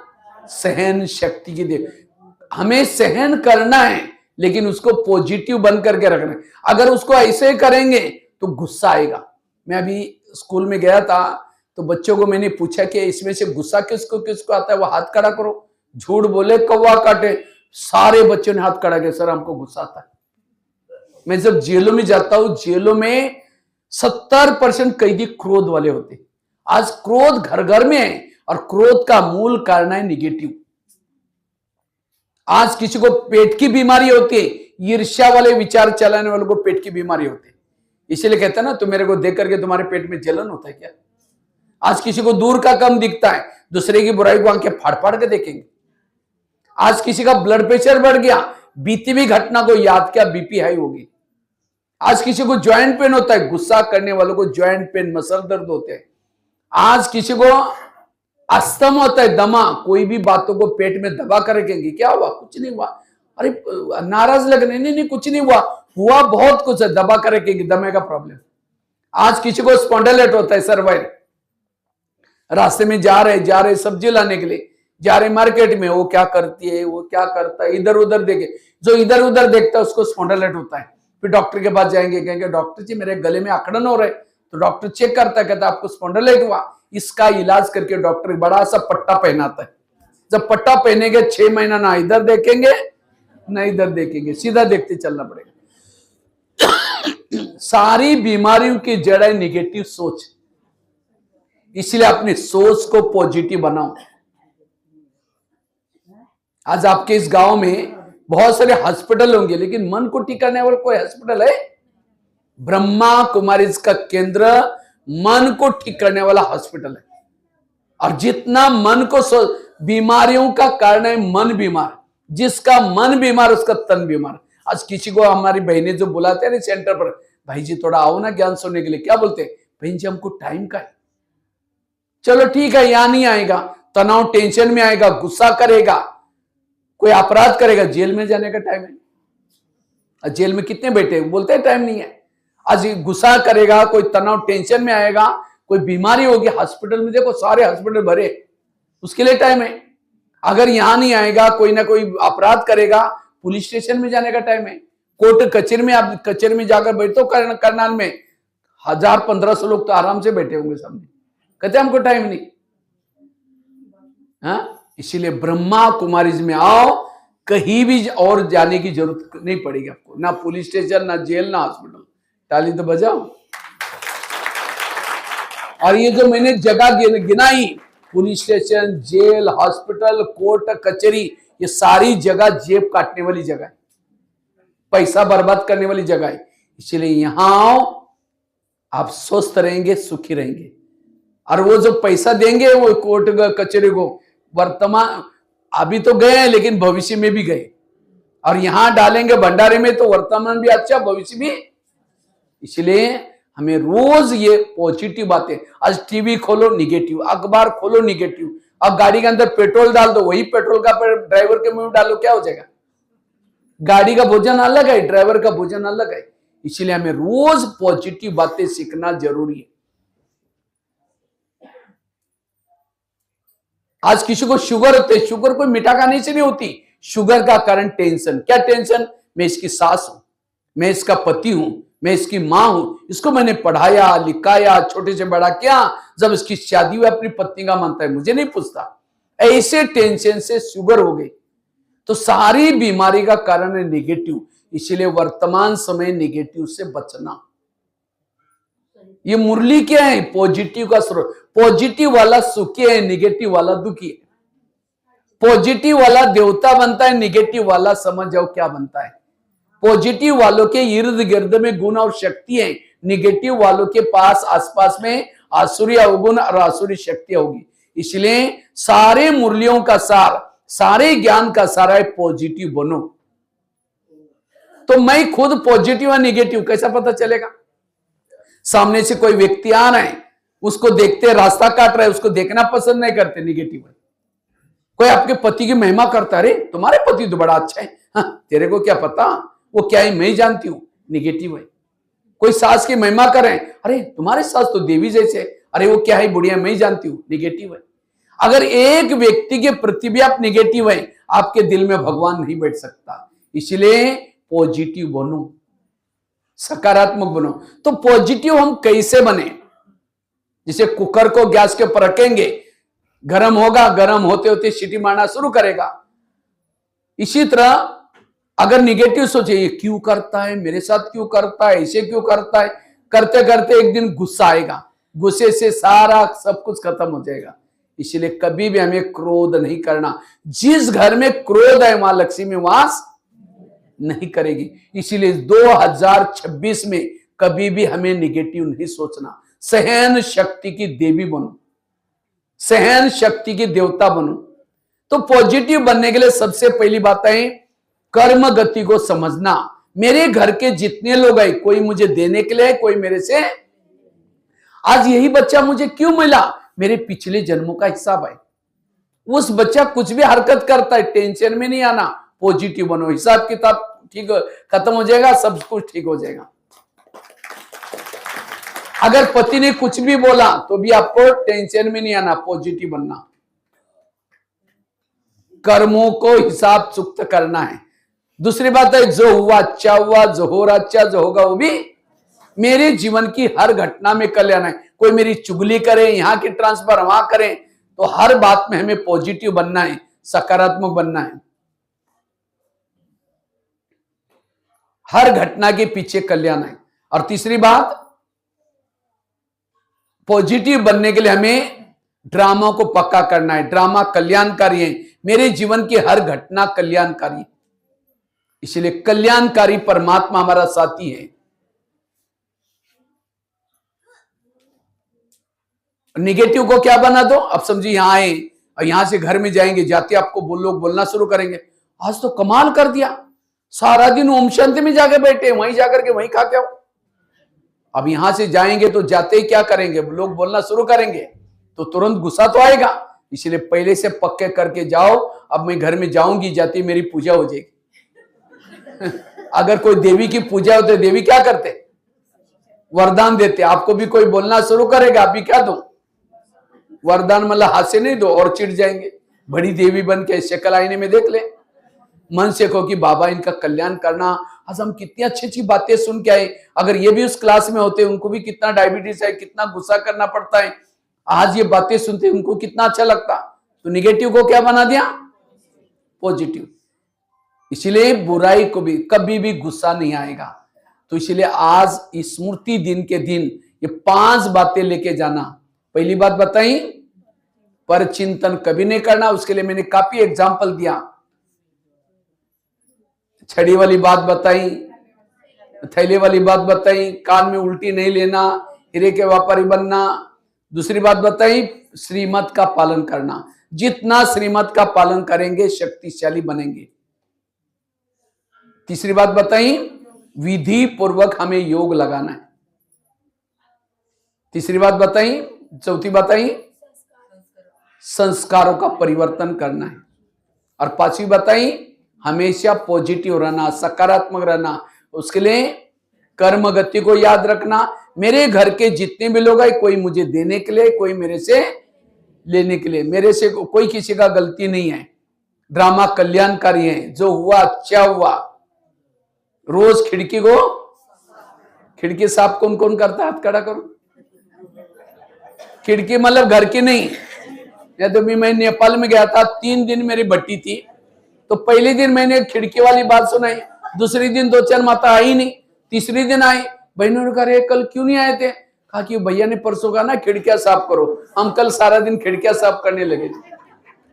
सहन शक्ति की देख, हमें सहन करना है लेकिन उसको पॉजिटिव बन करके रखना है। अगर उसको ऐसे करेंगे तो गुस्सा आएगा। मैं अभी स्कूल में गया था तो बच्चों को मैंने पूछा कि इसमें से गुस्सा किसको किसको आता है, वो हाथ खड़ा करो। झूठ बोले कौवा काटे, सारे बच्चों ने हाथ खड़ा किया, सर हमको गुस्सा आता है। मैं जब जेलों में जाता हूं, जेलों में 70% कैदी क्रोध वाले होते। आज क्रोध घर घर में है और क्रोध का मूल कारण है निगेटिव। आज किसी को पेट की बीमारी होती है, ईर्ष्या वाले विचार चलाने वालों को पेट की बीमारी होती है। इसीलिए कहता है ना, तुम मेरे को देख करके तुम्हारे पेट में जलन होता है क्या? आज किसी को दूर का कम दिखता है, दूसरे की बुराई को आंखें फाड़ फाड़ के देखेंगे। आज किसी का ब्लड प्रेशर बढ़ गया, बीती हुई घटना को याद किया, बीपी हाई होगी। आज किसी को जॉइंट पेन होता है, गुस्सा करने वालों को जॉइंट पेन, मसल दर्द होते हैं। आज किसी को अस्थमा होता है, दमा, कोई भी बातों को पेट में दबा कर रखेंगे, क्या हुआ? कुछ नहीं हुआ। अरे नाराज लगने, नहीं कुछ नहीं हुआ, हुआ बहुत कुछ है, दबा कर रखेंगे, दमे का प्रॉब्लम। आज किसी को स्पॉन्डिलाइटिस होता है, सर्वाइकल, रास्ते में जा रहे सब्जी लाने के लिए जा रहे मार्केट में, वो क्या करती है, वो क्या करता है, इधर उधर देखे, जो इधर उधर देखता है उसको स्पॉन्डिलाइटिस होता है। फिर डॉक्टर के पास जाएंगे, कहेंगे डॉक्टर जी मेरे गले में अकड़न हो रहे, तो डॉक्टर चेक करता है, कहता है आपको स्पॉन्डिलाइटिस हुआ। इसका इलाज करके डॉक्टर बड़ा सा पट्टा पहनाता है। जब पट्टा पहनेंगे 6 महीना ना इधर देखेंगे ना इधर देखेंगे, सीधा देखते चलना पड़ेगा। सारी बीमारियों की जड़ है निगेटिव सोच। इसलिए अपनी सोच को पॉजिटिव बनाओ। आज आपके इस गांव में बहुत सारे हॉस्पिटल होंगे, लेकिन मन को टिकाने वाला कोई हॉस्पिटल है? ब्रह्मा कुमारीज का केंद्र मन को ठीक करने वाला हॉस्पिटल है। और जितना मन को बीमारियों का कारण है मन बीमार, जिसका मन बीमार उसका तन बीमार। आज किसी को हमारी बहनें जो बुलाते हैं सेंटर पर, भाई जी थोड़ा आओ ना ज्ञान सुनने के लिए, क्या बोलते हैं? बहन जी हमको टाइम का है। चलो ठीक है, यहां नहीं आएगा, तनाव टेंशन में आएगा, गुस्सा करेगा, कोई अपराध करेगा, जेल में जाने का टाइम है। जेल में कितने बैठे बोलते हैं टाइम नहीं है। आज गुस्सा करेगा, कोई तनाव टेंशन में आएगा, कोई बीमारी होगी, हॉस्पिटल में देखो सारे हॉस्पिटल भरे, उसके लिए टाइम है। अगर यहां नहीं आएगा, कोई ना कोई अपराध करेगा, पुलिस स्टेशन में जाने का टाइम है। कोर्ट कचहरी में, आप कचहरी में जाकर बैठो, करनाल में 1000-1500 लोग तो आराम से बैठे होंगे सामने, कहते हमको टाइम नहीं। हाँ, इसीलिए ब्रह्मा कुमारीज में आओ, कहीं भी और जाने की जरूरत नहीं पड़ेगी आपको, ना पुलिस स्टेशन, ना जेल, ना हॉस्पिटल। ताली तो बजाओ। और ये जो मैंने जगह गिनाई, police station, jail, hospital, court कचहरी, ये सारी जगह जेब काटने वाली जगह है, पैसा बर्बाद करने वाली जगह है। इसलिए यहां आओ, आप स्वस्थ रहेंगे, सुखी रहेंगे। और वो जो पैसा देंगे वो कोर्ट कचहरी को, वर्तमान अभी तो गए हैं लेकिन भविष्य में भी गए, और यहां डालेंगे भंडारे में तो वर्तमान भी अच्छा, भविष्य भी। इसलिए हमें रोज ये पॉजिटिव बातें, आज टीवी खोलो निगेटिव, अखबार खोलो निगेटिव, अब गाड़ी के अंदर पेट्रोल डाल दो, वही पेट्रोल का ड्राइवर के मुंह में डालो, क्या हो जाएगा? गाड़ी का भोजन अलग है, ड्राइवर का भोजन अलग है। इसलिए हमें रोज पॉजिटिव बातें सीखना जरूरी है। आज किसी को शुगर होते, शुगर कोई मीठा खाने से नहीं होती। शुगर का कारण टेंशन। क्या टेंशन? मैं इसकी सास हूं, मैं इसका पति हूं, मैं इसकी मां हूं, इसको मैंने पढ़ाया लिखाया, छोटे से बड़ा किया, जब इसकी शादी हुई अपनी पत्नी का मानता है, मुझे नहीं पूछता। ऐसे टेंशन से शुगर हो गई। तो सारी बीमारी का कारण है नेगेटिव। इसलिए वर्तमान समय नेगेटिव से बचना। ये मुरली क्या है? पॉजिटिव का स्रोत। पॉजिटिव वाला सुखी है, नेगेटिव वाला दुखी है। पॉजिटिव वाला देवता बनता है, नेगेटिव वाला समझ जाओ क्या बनता है। पॉजिटिव वालों के इर्द गिर्द में गुण और शक्ति है, नेगेटिव वालों के पास आसपास में आसुरी अवगुण और आसुरी शक्ति होगी। इसलिए सारे मुरलियों का सार, सारे ज्ञान का सारा है पॉजिटिव बनो। तो मैं खुद पॉजिटिव है नेगेटिव कैसा पता चलेगा? सामने से कोई व्यक्ति आ रहा है, उसको देखते रास्ता काट रहा है, उसको देखना पसंद नहीं करते, नेगेटिव है। कोई आपके पति की महिमा करता है, अरे तुम्हारे पति तो बड़ा अच्छा है, हाँ, तेरे को क्या पता वो क्या है, मैं ही जानती हूं, नेगेटिव है। कोई सास की महिमा करें, अरे तुम्हारे सास तो देवी जैसे, अरे वो क्या है बुढ़िया, मैं ही जानती हूं, नेगेटिव है। अगर एक व्यक्ति के प्रति भी आप नेगेटिव है, आपके दिल में भगवान नहीं बैठ सकता। इसलिए पॉजिटिव बनो, सकारात्मक बनो। तो पॉजिटिव हम कैसे बने? जैसे कुकर को गैस के ऊपर रखेंगे, गर्म होगा, गर्म होते होते सीटी मारना शुरू करेगा। इसी तरह अगर निगेटिव सोचे, ये क्यों करता है, मेरे साथ क्यों करता है, ऐसे क्यों करता है, करते करते एक दिन गुस्सा आएगा, गुस्से से सारा सब कुछ खत्म हो जाएगा। इसलिए कभी भी हमें क्रोध नहीं करना। जिस घर में क्रोध है वहां लक्ष्मी वास नहीं करेगी। इसीलिए 2026 में कभी भी हमें निगेटिव नहीं सोचना। सहन शक्ति की देवी बनो, सहन शक्ति की देवता बनो। तो पॉजिटिव बनने के लिए सबसे पहली बात है कर्म गति को समझना। मेरे घर के जितने लोग हैं, कोई मुझे देने के लिए है, कोई मेरे से, आज यही बच्चा मुझे क्यों मिला, मेरे पिछले जन्मों का हिसाब है। उस बच्चा कुछ भी हरकत करता है, टेंशन में नहीं आना, पॉजिटिव बनो, हिसाब किताब ठीक खत्म हो जाएगा, सब कुछ ठीक हो जाएगा। अगर पति ने कुछ भी बोला तो भी आपको टेंशन में नहीं आना, पॉजिटिव बनना। कर्मों को हिसाब चुक्त करना है। दूसरी बात है जो हुआ अच्छा हुआ, जो हो रहा अच्छा, जो होगा वो भी। मेरे जीवन की हर घटना में कल्याण है। कोई मेरी चुगली करे, यहां की ट्रांसफर वहां करें, तो हर बात में हमें पॉजिटिव बनना है, सकारात्मक बनना है। हर घटना के पीछे कल्याण है। और तीसरी बात, पॉजिटिव बनने के लिए हमें ड्रामा को पक्का करना है। ड्रामा कल्याणकारी है, मेरे जीवन की हर घटना कल्याणकारी है। इसलिए कल्याणकारी परमात्मा हमारा साथी है। निगेटिव को क्या बना दो? अब समझिए यहां आए और यहां से घर में जाएंगे, जाते आपको लोग बोलना शुरू करेंगे, आज तो कमाल कर दिया, सारा दिन ओम शांति में जाके बैठे, वहीं जाकर के वहीं खा के आओ। अब यहां से जाएंगे तो जाते ही क्या करेंगे, लोग बोलना शुरू करेंगे, तो तुरंत गुस्सा तो आएगा। इसलिए पहले से पक्के करके जाओ, अब मैं घर में जाऊंगी, जाती मेरी पूजा हो जाएगी। अगर कोई देवी की पूजा होती, देवी क्या करते? वरदान देते। आपको भी कोई बोलना शुरू करेगा, आप भी क्या दो? वरदान। मतलब हाथ से नहीं दो और चिढ़ जाएंगे। बड़ी देवी बन के शक्ल आईने में देख ले, मन से कहो कि बाबा इनका कल्याण करना। आज हम कितनी अच्छी अच्छी बातें सुन के आए, अगर ये भी उस क्लास में होते, उनको भी कितना डायबिटीज है, कितना गुस्सा करना पड़ता है, आज ये बातें सुनते उनको कितना अच्छा लगता। तो निगेटिव को क्या बना दिया? पॉजिटिव। इसलिए बुराई को भी कभी भी गुस्सा नहीं आएगा। तो इसलिए आज स्मृति दिन के दिन ये 5 बातें लेके जाना। पहली बात बताई, पर चिंतन कभी नहीं करना। उसके लिए मैंने काफी एग्जाम्पल दिया। छड़ी वाली बात बताई, थैले वाली बात बताई, कान में उल्टी नहीं लेना, हीरे के व्यापारी बनना। दूसरी बात बताई, श्रीमत का पालन करना। जितना श्रीमत का पालन करेंगे शक्तिशाली बनेंगे। तीसरी बात बताई, विधि पूर्वक हमें योग लगाना है। तीसरी बात बताई, चौथी बताई, संस्कारों का परिवर्तन करना है। और पांचवी बताई, हमेशा पॉजिटिव रहना, सकारात्मक रहना। उसके लिए कर्म गति को याद रखना। मेरे घर के जितने भी लोग हैं, कोई मुझे देने के लिए, कोई मेरे से लेने के लिए, मेरे से कोई किसी का गलती नहीं है। ड्रामा कल्याणकारी है, जो हुआ अच्छा हुआ। रोज खिड़की साफ कौन कौन करता है? हाथ खड़ा करो। खिड़की मतलब घर की नहीं। या तो मैं नेपाल में गया था, 3 दिन मेरी भट्टी थी। तो पहले दिन मैंने खिड़की वाली बात सुनाई, दूसरी दिन 2-4 माता आई नहीं, तीसरी दिन आई। बहनों ने कहा कल क्यों नहीं आए थे? कहा कि भैया ने परसों कहा ना खिड़कियां साफ करो, हम कल सारा दिन खिड़कियां साफ करने लगे।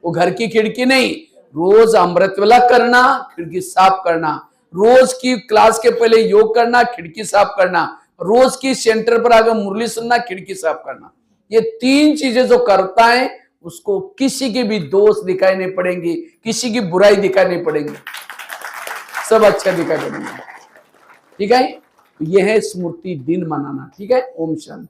वो घर की खिड़की नहीं, रोज अमृतवेला करना, खिड़की साफ करना। रोज की क्लास के पहले योग करना, खिड़की साफ करना। रोज की सेंटर पर आकर मुरली सुनना, खिड़की साफ करना। ये 3 चीजें जो करता है, उसको किसी के भी दोष दिखाई नहीं पड़ेंगे, किसी की बुराई दिखाई नहीं पड़ेंगे, सब अच्छा दिखाई पड़ेंगे। ठीक है, ये है स्मृति दिन मनाना। ठीक है, ओम शांति।